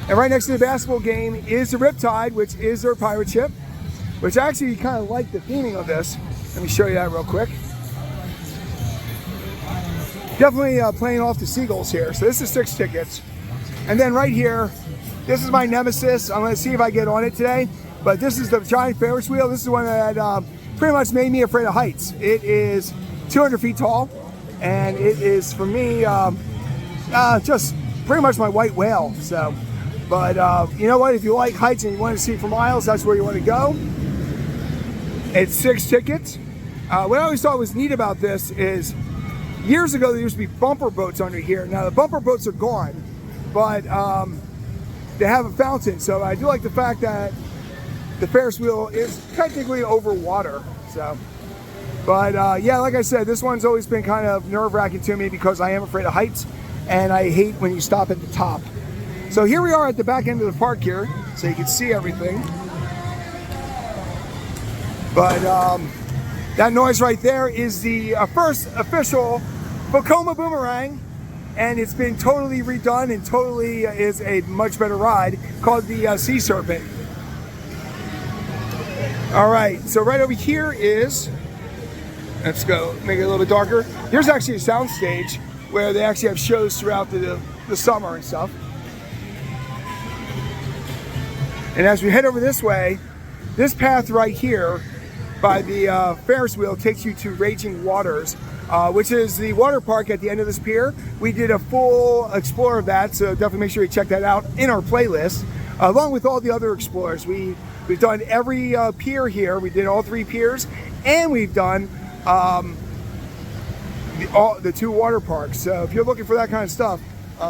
And right next to the basketball game is the Riptide, which is their pirate ship, which I actually kind of like the theming of this. Let me show you that real quick. Definitely playing off the seagulls here. So this is 6 tickets. And then right here, this is my nemesis. I'm going to see if I get on it today. But this is the giant Ferris wheel. This is one that pretty much made me afraid of heights. It is 200 feet tall, and it is for me just pretty much my white whale. So, but you know what? If you like heights and you want to see for miles, that's where you want to go. It's 6 tickets. What I always thought was neat about this is years ago there used to be bumper boats under here. Now the bumper boats are gone, but they have a fountain. So I do like the fact that the Ferris wheel is technically over water. So, but yeah, like I said, this one's always been kind of nerve-wracking to me because I am afraid of heights and I hate when you stop at the top. So here we are at the back end of the park here, so you can see everything. But that noise right there is the first official Vekoma Boomerang, and it's been totally redone and totally is a much better ride called the Sea Serpent. All right, so right over here is, let's go make it a little bit darker. Here's actually a sound stage where they actually have shows throughout the summer and stuff. And as we head over this way, this path right here by the Ferris wheel takes you to Raging Waters, which is the water park at the end of this pier. We did a full explore of that, so definitely make sure you check that out in our playlist, along with all the other explorers. We've done every pier here. We did all 3 piers, and we've done the 2 water parks. So if you're looking for that kind of stuff,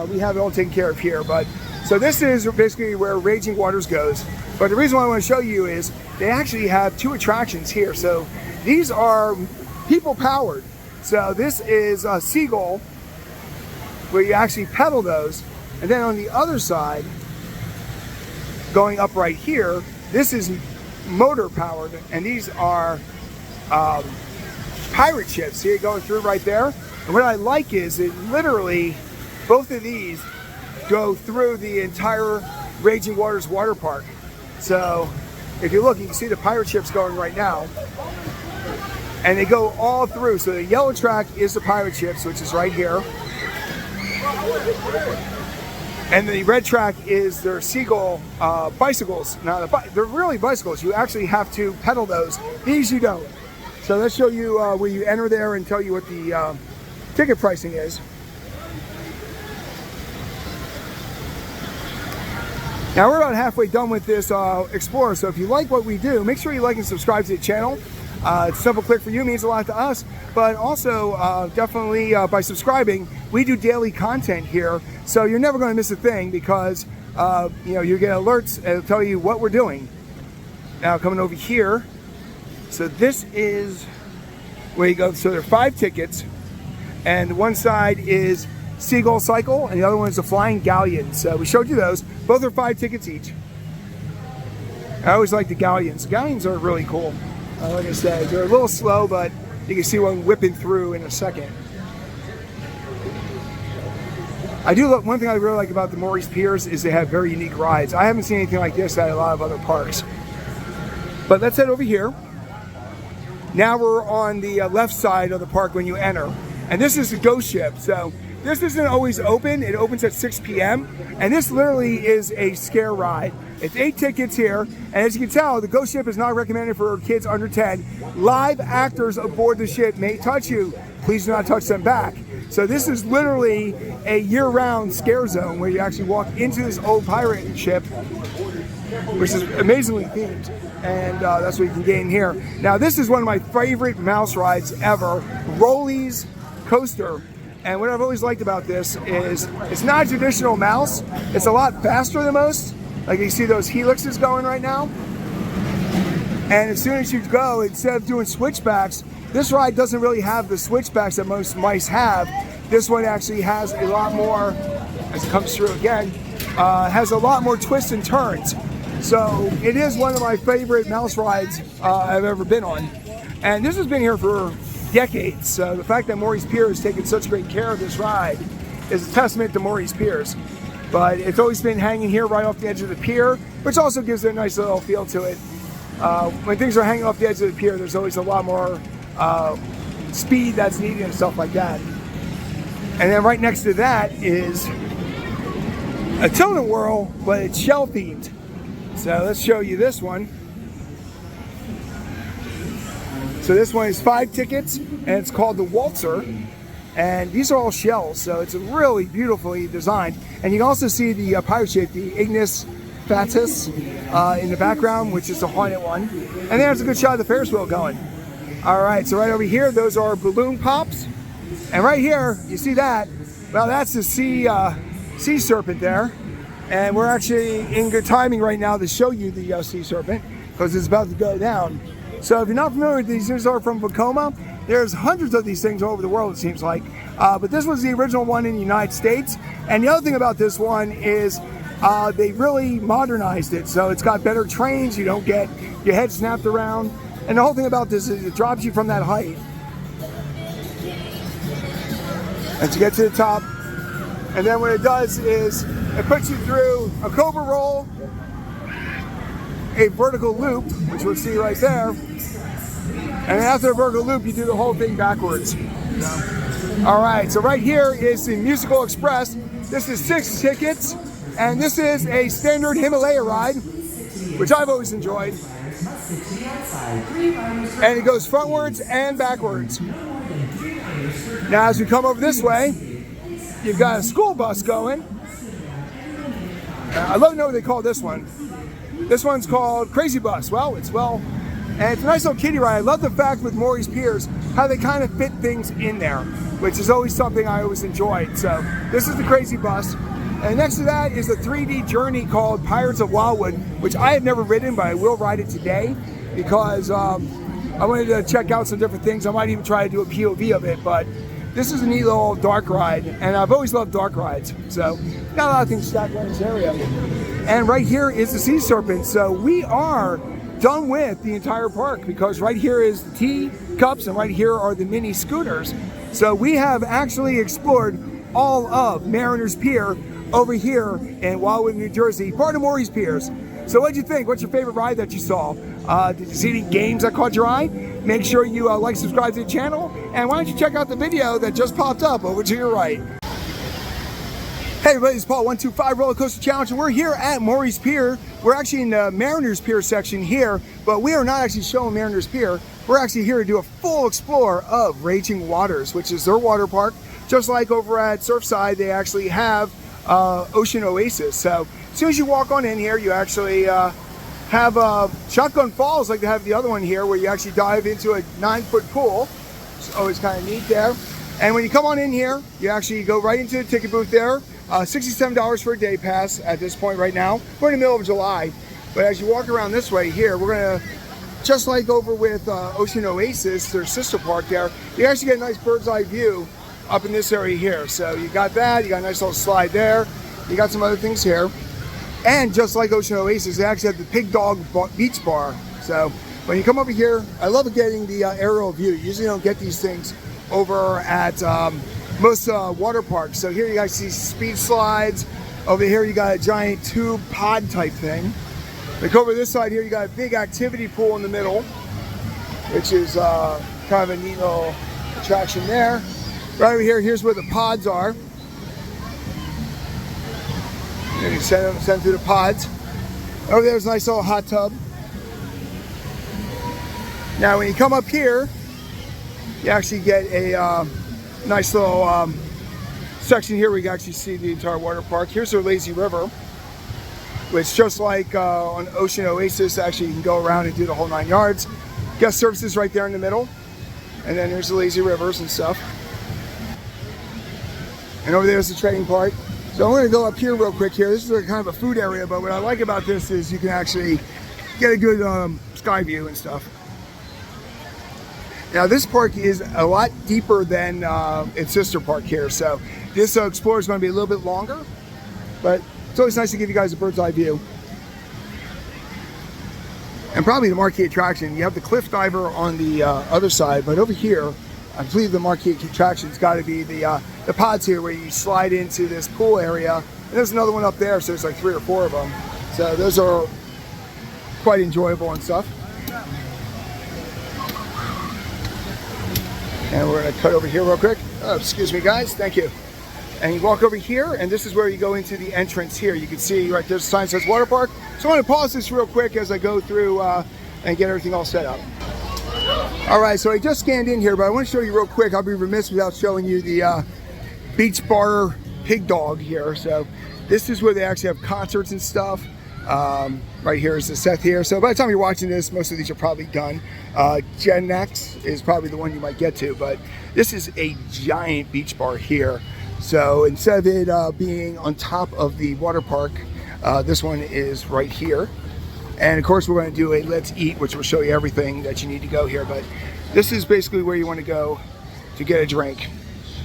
we have it all taken care of here. But so this is basically where Raging Waters goes. But the reason why I want to show you is they actually have 2 attractions here. So these are people powered. So this is a Seagull, where you actually pedal those. And then on the other side, going up right here, this is motor powered, and these are pirate ships. See it going through right there? And what I like is it literally, both of these go through the entire Raging Waters water park. So if you look, you can see the pirate ships going right now. And they go all through. So the yellow track is the pirate ships, which is right here. And the red track is their seagull bicycles. Now, they're really bicycles. You actually have to pedal those. These you don't. So let's show you where you enter there and tell you what the ticket pricing is. Now we're about halfway done with this Explorer, so if you like what we do, make sure you like and subscribe to the channel. It's a simple click for you, means a lot to us, but also definitely by subscribing, we do daily content here, so you're never going to miss a thing because you get alerts and it'll tell you what we're doing. Now coming over here, so this is where you go. So there are 5 tickets, and one side is Seagull Cycle, and the other one is the Flying Galleon. So we showed you those. Both are 5 tickets each. I always like the galleons. Galleons are really cool. Like I said, they're a little slow, but you can see one whipping through in a second. I do look. One thing I really like about the Morey's Piers is they have very unique rides. I haven't seen anything like this at a lot of other parks. But let's head over here. Now we're on the left side of the park when you enter, and this is the ghost ship. So this isn't always open. It opens at 6 p.m. and this literally is a scare ride. It's 8 tickets here, and as you can tell, the ghost ship is not recommended for kids under 10. Live actors aboard the ship may touch you. Please do not touch them back. So this is literally a year-round scare zone where you actually walk into this old pirate ship, which is amazingly themed, and that's what you can gain here. Now this is one of my favorite mouse rides ever, Rolly's Coaster. And what I've always liked about this is it's not a traditional mouse. It's a lot faster than most. Like you see those helixes going right now. And as soon as you go, instead of doing switchbacks, this ride doesn't really have the switchbacks that most mice have. This one actually has a lot more, as it comes through again, has a lot more twists and turns. So it is one of my favorite mouse rides I've ever been on. And this has been here for decades. So the fact that Morey's Pier has taken such great care of this ride is a testament to Morey's Piers. But it's always been hanging here right off the edge of the pier, which also gives it a nice little feel to it. When things are hanging off the edge of the pier, there's always a lot more speed that's needed and stuff like that. And then right next to that is a Tilt Whirl, but it's shell themed. So let's show you this one. So this one is 5 tickets, and it's called the Waltzer. And these are all shells, so it's really beautifully designed. And you can also see the pirate ship, the Ignis Fatuus, in the background, which is a haunted one. And there's a good shot of the Ferris wheel going. All right, so right over here, those are balloon pops. And right here, you see that? Well, that's the sea serpent there. And we're actually in good timing right now to show you the sea serpent because it's about to go down. So if you're not familiar with these are from Vekoma. There's hundreds of these things all over the world, it seems like. But this was the original one in the United States. And the other thing about this one is they really modernized it. So it's got better trains. You don't get your head snapped around. And the whole thing about this is it drops you from that height. And to get to the top. And then what it does is it puts you through a cobra roll, a vertical loop, which we'll see right there. And after a vertical loop, you do the whole thing backwards. All right, so right here is the Musical Express. This is 6 tickets, and this is a standard Himalaya ride, which I've always enjoyed. And it goes frontwards and backwards. Now, as we come over this way, you've got a school bus going. I love to know what they call this one. This one's called Crazy Bus. Well, and it's a nice little kiddie ride. I love the fact with Morey's Piers how they kind of fit things in there, which is always something I always enjoyed. So this is the Crazy Bus. And next to that is a 3D journey called Pirates of Wildwood, which I have never ridden, but I will ride it today because I wanted to check out some different things. I might even try to do a POV of it, but this is a neat little dark ride, and I've always loved dark rides. So got a lot of things stacked around this area. And right here is the Sea Serpent. So we are done with the entire park because right here is the teacups and right here are the mini scooters. So we have actually explored all of Mariner's Pier over here in Wildwood, New Jersey, part of Morey's Piers. So what'd you think? What's your favorite ride that you saw? Did you see any games that caught your eye? Make sure you like, subscribe to the channel, and why don't you check out the video that just popped up over to your right. Hey everybody, it's Paul 125 Roller Coaster Challenge, and we're here at Morey's Pier. We're actually in the Mariners Pier section here, but we are not actually showing Mariners Pier. We're actually here to do a full explore of Raging Waters, which is their water park. Just like over at Surfside, they actually have Ocean Oasis. So as soon as you walk on in here, you actually have Shotgun Falls like they have the other one here, where you actually dive into a 9-foot pool. It's always kind of neat there. And when you come on in here, you actually go right into the ticket booth there. $67 for a day pass at this point right now. We're in the middle of July, but as you walk around this way here, we're gonna, just like over with Ocean Oasis, their sister park there, you actually get a nice bird's eye view up in this area here. So you got that, you got a nice little slide there, you got some other things here. And just like Ocean Oasis, they actually have the Pig Dog Beach Bar. So when you come over here, I love getting the aerial view. You usually don't get these things over at most water parks. So here you guys see speed slides. Over here you got a giant tube pod type thing. Like over this side here, you got a big activity pool in the middle, which is kind of a neat little attraction there. Right over here, here's where the pods are. And you send them through the pods. Over there's a nice little hot tub. Now when you come up here, you actually get a nice little section here where you can actually see the entire water park. Here's their lazy river, which just like on Ocean Oasis, actually you can go around and do the whole 9 yards. Guest services right there in the middle. And then there's the lazy rivers and stuff. And over there's the trading part. So I'm going to go up here real quick here. This is kind of a food area, but what I like about this is you can actually get a good sky view and stuff. Now this park is a lot deeper than its sister park here, so this Explorer is going to be a little bit longer, but it's always nice to give you guys a bird's eye view. And probably the marquee attraction, you have the cliff diver on the other side, but over here, I believe the marquee attraction's got to be the pods here where you slide into this pool area, and there's another one up there, so there's like 3 or 4 of them. So those are quite enjoyable and stuff. And we're going to cut over here real quick. Oh, excuse me guys, thank you. And you walk over here, and this is where you go into the entrance here. You can see right there's a sign that says water park. So I'm going to pause this real quick as I go through and get everything all set up. All right, so I just scanned in here, but I want to show you real quick. I'll be remiss without showing you the Beach Bar Pig Dog here. So this is where they actually have concerts and stuff. Right here is the set here. So by the time you're watching this, most of these are probably done. Gen X is probably the one you might get to, but this is a giant beach bar here. So instead of it being on top of the water park, this one is right here. And of course we're going to do a Let's Eat, which will show you everything that you need to go here. But this is basically where you want to go to get a drink.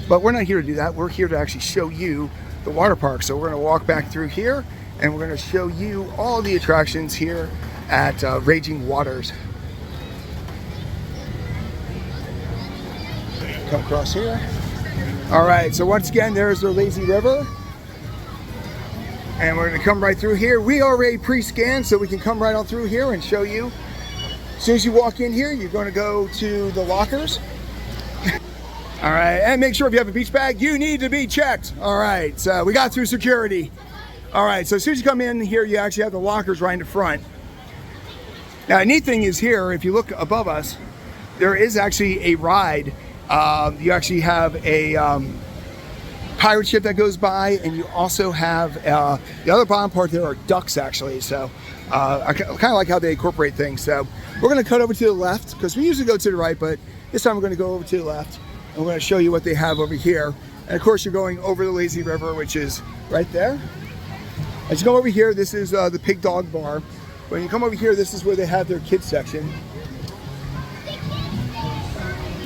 But we're not here to do that. We're here to actually show you the water park. So we're going to walk back through here, and we're going to show you all the attractions here at Raging Waters. Come across here. All right, so once again, there's their lazy river. And we're going to come right through here. We are already pre-scanned, so we can come right on through here and show you. As soon as you walk in here, you're going to go to the lockers. All right, and make sure if you have a beach bag, you need to be checked. All right, so we got through security. All right, so as soon as you come in here, you actually have the lockers right in the front. Now, a neat thing is here, if you look above us, there is actually a ride. You actually have a pirate ship that goes by, and you also have the other bottom part there are ducks actually. So I kind of like how they incorporate things. So we're going to cut over to the left because we usually go to the right, but this time we're going to go over to the left, and we're going to show you what they have over here. And of course, you're going over the lazy river, which is right there. As you come over here, this is the Pig Dog Bar. When you come over here, this is where they have their kids section.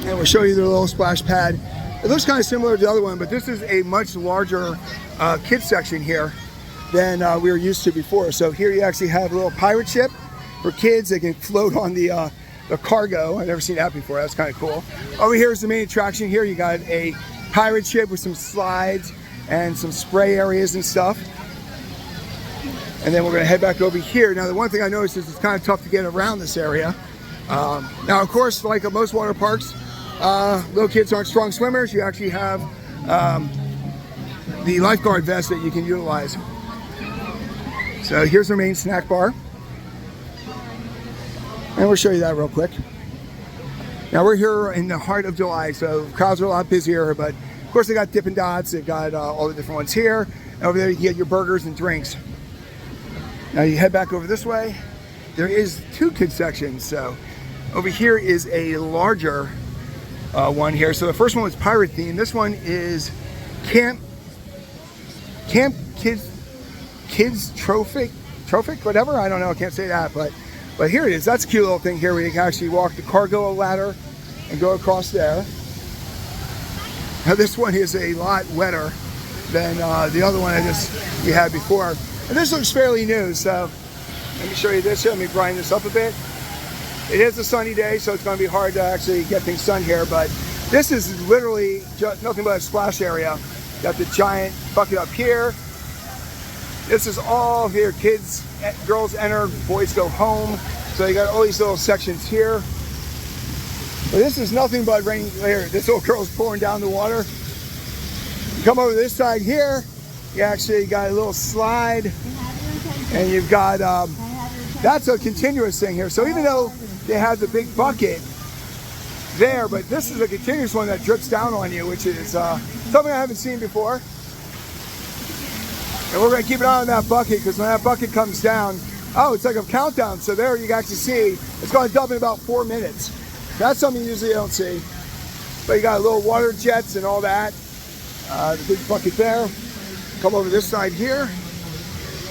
And we'll show you their little splash pad. It looks kind of similar to the other one, but this is a much larger kids section here than we were used to before. So here you actually have a little pirate ship for kids. They can float on the cargo. I've never seen that before. That's kind of cool. Over here is the main attraction. Here you got a pirate ship with some slides and some spray areas and stuff. And then we're going to head back over here. Now, the one thing I noticed is it's kind of tough to get around this area. Now, of course, like at most water parks, little kids aren't strong swimmers. You actually have the lifeguard vest that you can utilize. So here's our main snack bar. And we'll show you that real quick. Now we're here in the heart of July, so crowds are a lot busier, but of course they got Dippin' Dots, they've got all the different ones here. And over there you can get your burgers and drinks. Now you head back over this way. There is 2 kids sections, so over here is a larger one here. So the first one was pirate themed. This one is Camp Kids Trophic, whatever. I don't know. I can't say that, but here it is. That's a cute little thing here where you can actually walk the cargo ladder and go across there. Now this one is a lot wetter than the other one we had before. And this looks fairly new, so let me show you this here. Let me grind this up a bit. It is a sunny day, so it's going to be hard to actually get things done here, but this is literally just nothing but a splash area. Got the giant bucket up here. This is all here. Kids, girls enter, boys go home. So you got all these little sections here. But this is nothing but rain here. This little girl's pouring down the water. You come over this side here, you actually got a little slide, and you've got, that's a continuous thing here. So even though they have the big bucket there, but this is a continuous one that drips down on you, which is something I haven't seen before. And we're going to keep an eye on that bucket, because when that bucket comes down, oh, it's like a countdown. So there you can actually see it's going to dump in about 4 minutes. That's something you usually don't see. But you got little water jets and all that. The big bucket there. Come over this side here.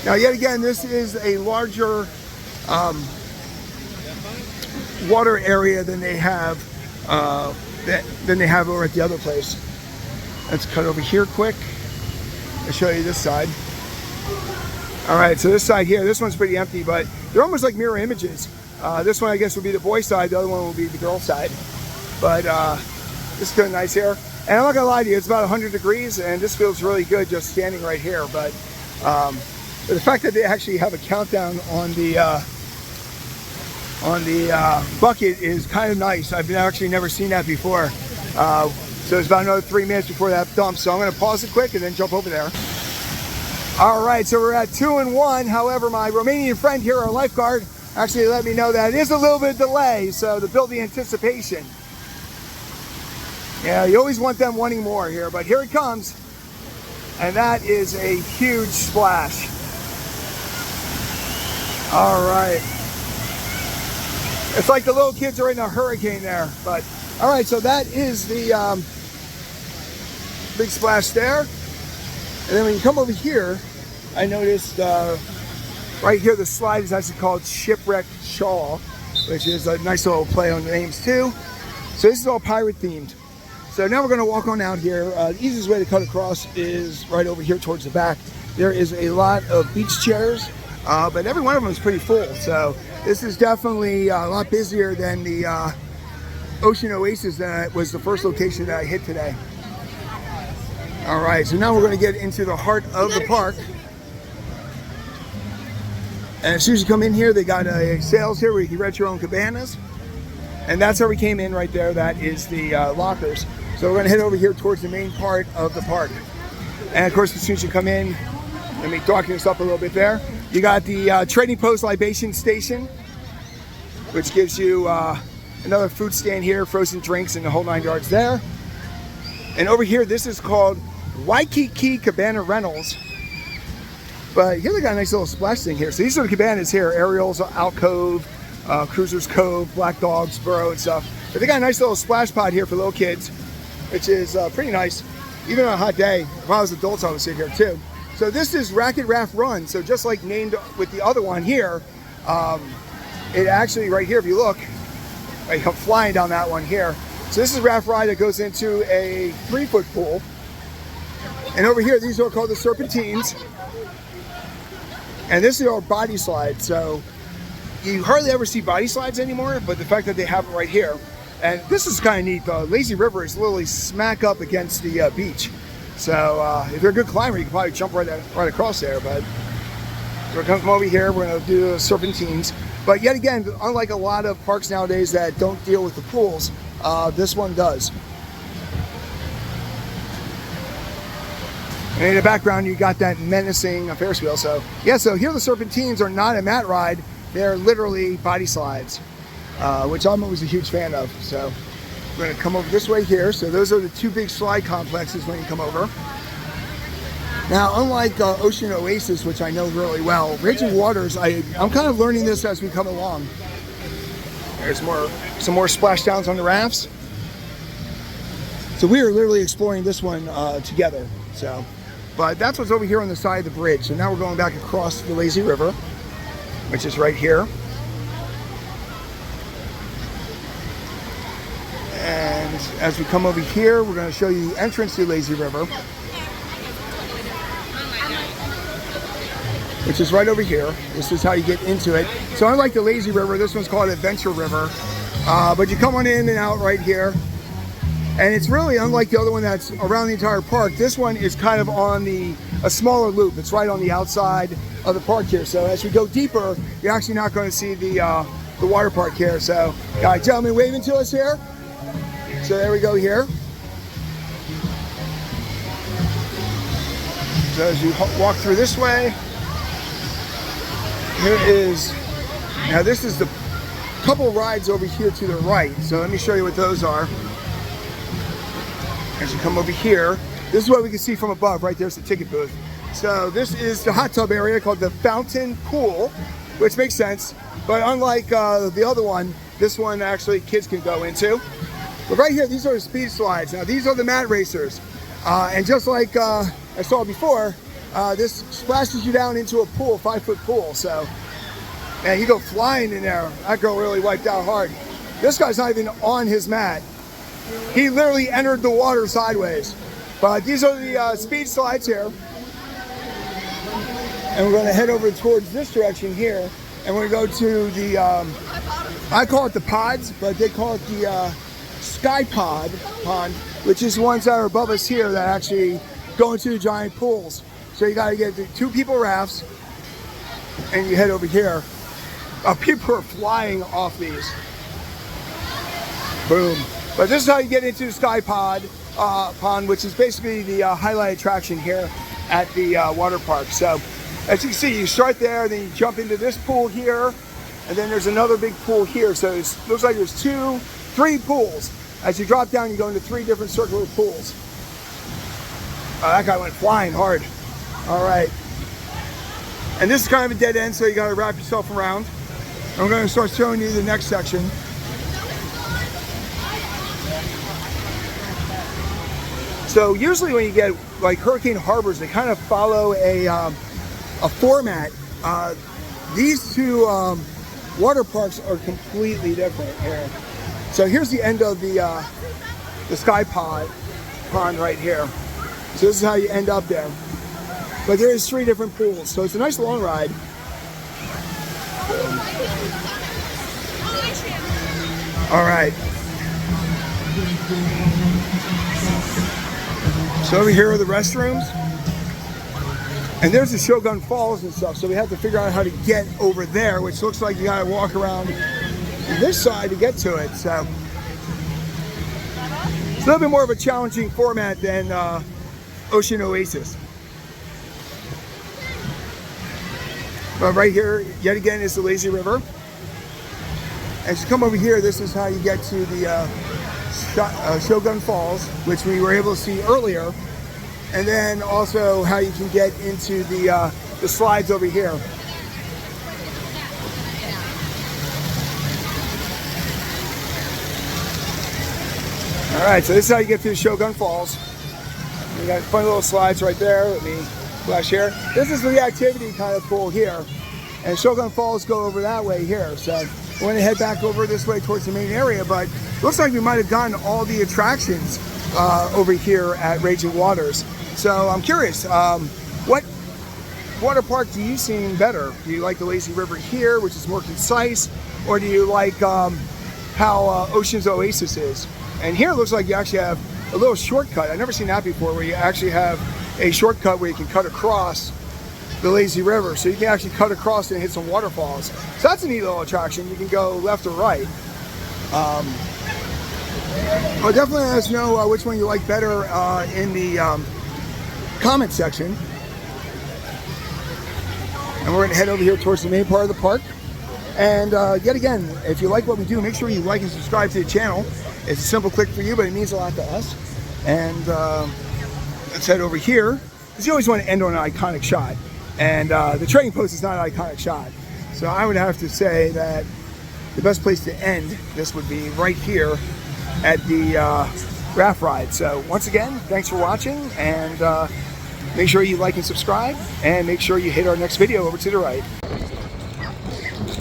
Now, yet again, this is a larger water area than they have over at the other place. Let's cut over here quick. I'll show you this side. All right, so this side here, this one's pretty empty, but they're almost like mirror images. This one, I guess, will be the boy side. The other one will be the girl side. But this is kind of nice here. And I'm not gonna lie to you, it's about 100 degrees, and this feels really good just standing right here. But the fact that they actually have a countdown on the bucket is kind of nice. I've actually never seen that before. So it's about another 3 minutes before that dumps. So I'm gonna pause it quick and then jump over there. All right, so we're at 2 and 1. However, my Romanian friend here, our lifeguard, actually let me know that it is a little bit of delay, so to build the anticipation. Yeah, you always want them wanting more here, but here it comes. And that is a huge splash. All right. It's like the little kids are in a hurricane there, but all right, so that is the big splash there. And then when you come over here, I noticed right here the slide is actually called Shipwreck Shaw, which is a nice little play on the names too. So this is all pirate themed. So now we're going to walk on out here. The easiest way to cut across is right over here towards the back. There is a lot of beach chairs, but every one of them is pretty full. So this is definitely a lot busier than the Ocean Oasis that was the first location that I hit today. All right, so now we're going to get into the heart of the park. And as soon as you come in here, they got a sales here where you can rent your own cabanas. And that's how we came in right there. That is the lockers. So we're going to head over here towards the main part of the park. And of course, as soon as you come in, let me darken this up a little bit there. You got the Trading Post Libation Station, which gives you another food stand here, frozen drinks, and the whole 9 yards there. And over here, this is called Waikiki Cabana Rentals. But here they got a nice little splash thing here. So these are the cabanas here: Ariel's Alcove, Cruiser's Cove, Black Dog's Burrow and stuff. But they got a nice little splash pod here for little kids, which is pretty nice. Even on a hot day, if I was adults, I would sit here too. So this is Racket Raft Run. So just like named with the other one here, it actually right here, if you look, I come flying down that one here. So this is Raft Ride that goes into a 3-foot pool. And over here, these are called the Serpentines. And this is our body slide. So you hardly ever see body slides anymore, but the fact that they have it right here. And this is kind of neat. The lazy river is literally smack up against the beach. So if you're a good climber, you can probably jump right across there. But So we're gonna come over here, we're gonna do serpentines. But yet again, unlike a lot of parks nowadays that don't deal with the pools, this one does. And in the background, you got that menacing Ferris wheel. So yeah, so here the serpentines are not a mat ride, they're literally body slides, which I'm always a huge fan of. So we're gonna come over this way here. So those are the two big slide complexes when you come over. Now, unlike Ocean Oasis, which I know really well, Raging Waters, I'm kind of learning this as we come along. There's some more splashdowns on the rafts. So we are literally exploring this one together. So, but that's what's over here on the side of the bridge. So now we're going back across the lazy river, which is right here. And as we come over here, we're going to show you the entrance to the lazy river, which is right over here. This is how you get into it. So unlike the lazy river, this one's called Adventure River. But you come on in and out right here. And it's really unlike the other one that's around the entire park. This one is kind of on a smaller loop. It's right on the outside of the park here. So as we go deeper, you're actually not going to see the water park here. So got a gentleman waving to us here. So there we go here. So as you walk through this way, here is, now this is the couple rides over here to the right. So let me show you what those are. As you come over here, this is what we can see from above. Right there's the ticket booth. So this is the hot tub area called the Fountain Pool, which makes sense. But unlike the other one, this one actually kids can go into. But right here, these are the speed slides. Now these are the mat racers. And just like I saw before, this splashes you down into a pool, 5-foot pool. So, man, you go flying in there. That girl really wiped out hard. This guy's not even on his mat. He literally entered the water sideways. But these are the speed slides here. And we're going to head over towards this direction here. And we're going to go to the, I call it the pods, but they call it the Sky Pond, which is the ones that are above us here that actually go into the giant pools. So you got to get the 2 people rafts, and you head over here. People are flying off these. Boom. But this is how you get into the Sky Pond, which is basically the highlight attraction here at the water park. So as you can see, you start there, then you jump into this pool here, and then there's another big pool here. So it looks like there's 3 pools. As you drop down, you go into 3 different circular pools. That guy went flying hard. All right. And this is kind of a dead end, so you got to wrap yourself around. I'm going to start showing you the next section. So usually when you get like hurricane harbors, they kind of follow a format. These 2 water parks are completely different here. So here's the end of the Sky Pond right here. So this is how you end up there. But there is 3 different pools, so it's a nice long ride. All right. So over here are the restrooms. And there's the Shogun Falls and stuff, so we have to figure out how to get over there, which looks like you gotta walk around this side to get to it. So it's a little bit more of a challenging format than Ocean Oasis. But right here, yet again, is the lazy river. As you come over here, this is how you get to the Shogun Falls, which we were able to see earlier, and then also how you can get into the slides over here. All right, so this is how you get to the Shogun Falls. You got fun little slides right there. Let me flash here. This is the activity kind of pool here, and Shogun Falls go over that way here. So we're going to head back over this way towards the main area, but looks like we might have gotten all the attractions over here at Raging Waters. So I'm curious, what water park do you seem better? Do you like the lazy river here, which is more concise, or do you like how Ocean's Oasis is? And here it looks like you actually have a little shortcut. I've never seen that before, where you actually have a shortcut where you can cut across the lazy river. So you can actually cut across and hit some waterfalls. So that's a neat little attraction. You can go left or right. Well, definitely let us know which one you like better in the comment section. And we're going to head over here towards the main part of the park. And yet again, if you like what we do, make sure you like and subscribe to the channel. It's a simple click for you, but it means a lot to us. And let's head over here, because you always want to end on an iconic shot. And the trading post is not an iconic shot. So I would have to say that the best place to end this would be right here at the raft ride. So once again, thanks for watching, and make sure you like and subscribe, and make sure you hit our next video over to the right.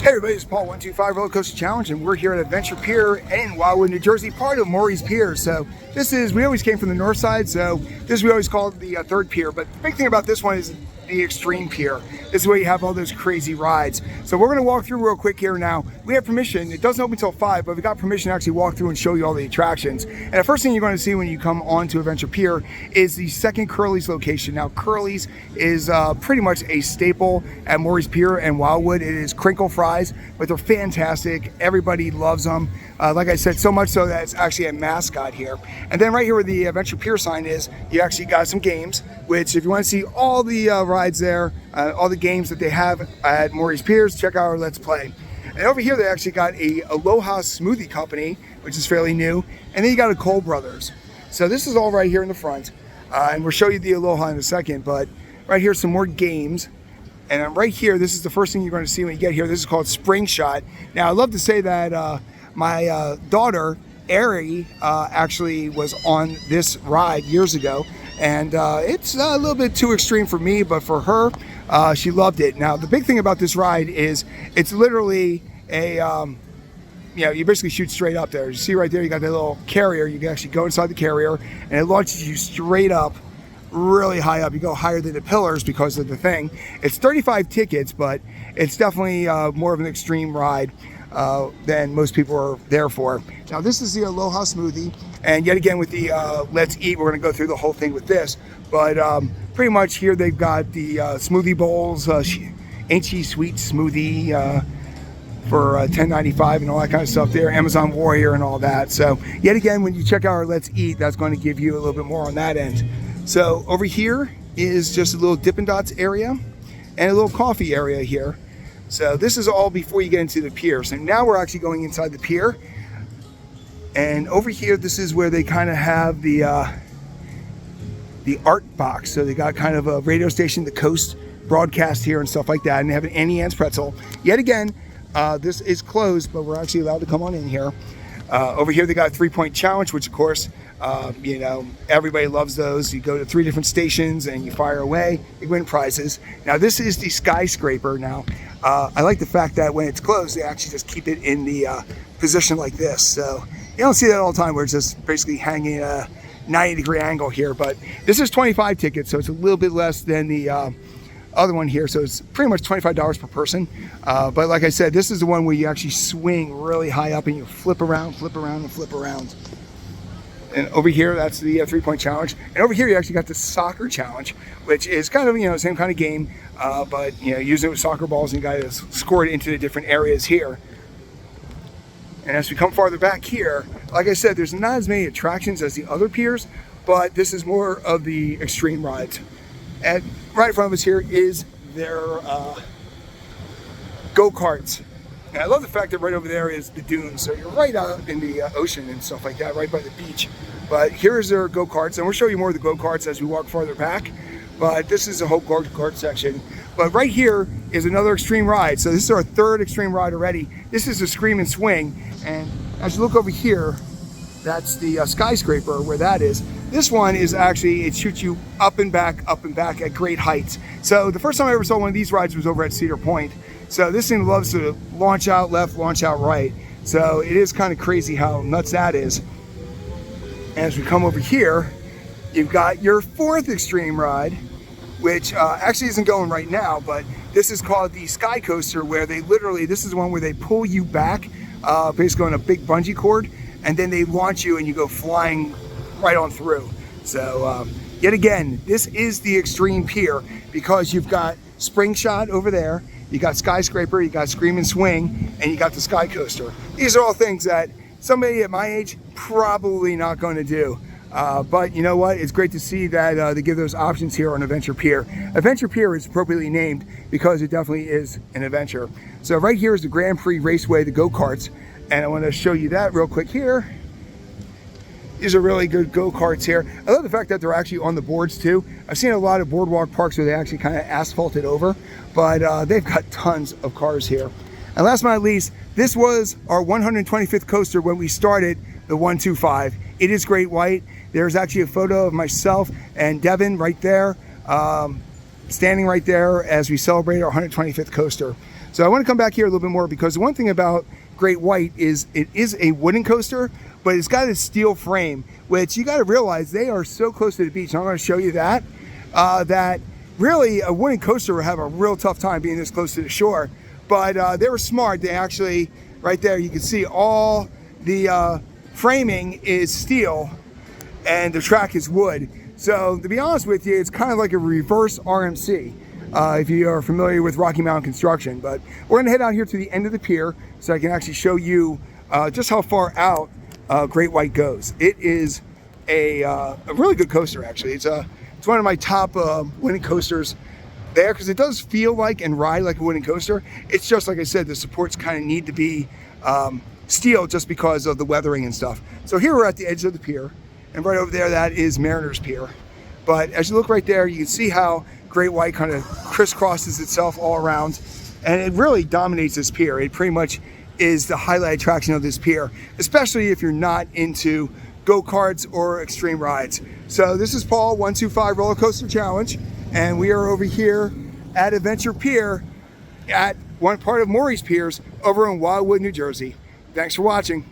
Hey everybody, it's Paul 125 Roller Coaster Challenge, and we're here at Adventure Pier in Wildwood, New Jersey, part of Morey's Pier. So this is, we always came from the north side, so this we always called the third pier. But the big thing about this one is the extreme pier. This is where you have all those crazy rides. So we're going to walk through real quick here now. We have permission. It doesn't open until 5, but we got permission to actually walk through and show you all the attractions. And the first thing you're going to see when you come on to Adventure Pier is the second Curly's location. Now Curly's is pretty much a staple at Morey's Pier and Wildwood. It is crinkle fries, but they're fantastic. Everybody loves them. Like I said, so much so that it's actually a mascot here. And then right here where the Adventure Pier sign is, you actually got some games, which if you want to see all the rides there, all the games that they have at Morey's Piers, check out our Let's Play. And over here they actually got a Aloha Smoothie Company, which is fairly new. And then you got a Cole Brothers. So this is all right here in the front. And we'll show you the Aloha in a second, but right here some more games. And right here, this is the first thing you're going to see when you get here. This is called Spring Shot. Now I love to say that my daughter, Ari, actually was on this ride years ago. And it's a little bit too extreme for me, but for her, she loved it. Now, the big thing about this ride is it's literally a, you basically shoot straight up there. You see right there, you got that little carrier. You can actually go inside the carrier, and it launches you straight up, really high up. You go higher than the pillars because of the thing. It's 35 tickets, but it's definitely more of an extreme ride than most people are there for. Now this is the Aloha Smoothie, and yet again with the Let's Eat, we're going to go through the whole thing with this, but pretty much here they've got the smoothie bowls, Ain't She Sweet smoothie for $10.95 and all that kind of stuff there, Amazon Warrior and all that. So yet again, when you check out our Let's Eat, that's going to give you a little bit more on that end. So over here is just a little Dippin' Dots area and a little coffee area here. So this is all before you get into the pier. So now we're actually going inside the pier. And over here, this is where they kind of have the art box. So they got kind of a radio station, the Coast broadcast here and stuff like that. And they have an Annie Ann's pretzel. Yet again, this is closed, but we're actually allowed to come on in here. Over here, they got a 3-point challenge, which of course, everybody loves those. You go to 3 different stations and you fire away, you win prizes. Now this is the skyscraper. Now, I like the fact that when it's closed, they actually just keep it in the position like this. So you don't see that all the time where it's just basically hanging a 90-degree angle here, but this is 25 tickets, so it's a little bit less than the other one here. So it's pretty much $25 per person. But like I said, this is the one where you actually swing really high up and you flip around, and flip around. And over here, that's the 3-point challenge. And over here, you actually got the soccer challenge, which is kind of, same kind of game, but, using it with soccer balls, and you got to score it into the different areas here. And as we come farther back here, like I said, there's not as many attractions as the other piers, but this is more of the extreme rides. And right in front of us here is their go-karts. And I love the fact that right over there is the dunes. So you're right out in the ocean and stuff like that, right by the beach. But here's their go-karts, and we'll show you more of the go-karts as we walk farther back. But this is the whole go-kart section. But right here is another extreme ride. So this is our 3rd extreme ride already. This is the Scream and Swing. And as you look over here, that's the skyscraper where that is. This one is actually, it shoots you up and back at great heights. So the first time I ever saw one of these rides was over at Cedar Point. So this thing loves to launch out left, launch out right. So it is kind of crazy how nuts that is. And as we come over here, you've got your 4th extreme ride, which actually isn't going right now, but this is called the Sky Coaster, where they literally, this is the one where they pull you back, basically on a big bungee cord, and then they launch you and you go flying right on through. So yet again, this is the extreme pier because you've got Spring Shot over there, you got Skyscraper, you got Scream and Swing, and you got the Sky Coaster. These are all things that somebody at my age probably not going to do. But you know what? It's great to see that they give those options here on Adventure Pier. Adventure Pier is appropriately named because it definitely is an adventure. So right here is the Grand Prix Raceway, the go-karts, and I want to show you that real quick here. These are really good go-karts here. I love the fact that they're actually on the boards too. I've seen a lot of boardwalk parks where they actually kind of asphalted over, but they've got tons of cars here. And last but not least, this was our 125th coaster when we started the 125. It is Great White. There's actually a photo of myself and Devin right there, standing right there as we celebrate our 125th coaster. So I want to come back here a little bit more because the one thing about Great White is it is a wooden coaster, but it's got a steel frame, which you got to realize they are so close to the beach. And I'm going to show you that, that really a wooden coaster would have a real tough time being this close to the shore. But they were smart. They actually, right there, you can see all the framing is steel and the track is wood. So to be honest with you, it's kind of like a reverse RMC. If you are familiar with Rocky Mountain construction. But we're going to head out here to the end of the pier so I can actually show you just how far out Great White goes. It is a really good coaster, actually. It's one of my top wooden coasters there because it does feel like and ride like a wooden coaster. It's just like I said, the supports kind of need to be steel just because of the weathering and stuff. So here we're at the edge of the pier, and right over there that is Mariner's Pier. But as you look right there, you can see how Great White kind of crisscrosses itself all around, and it really dominates this pier. It pretty much is the highlight attraction of this pier, especially if you're not into go-karts or extreme rides. So this is Paul, 125 Roller Coaster Challenge, and we are over here at Adventure Pier at one part of Morey's Piers over in Wildwood, New Jersey. Thanks for watching.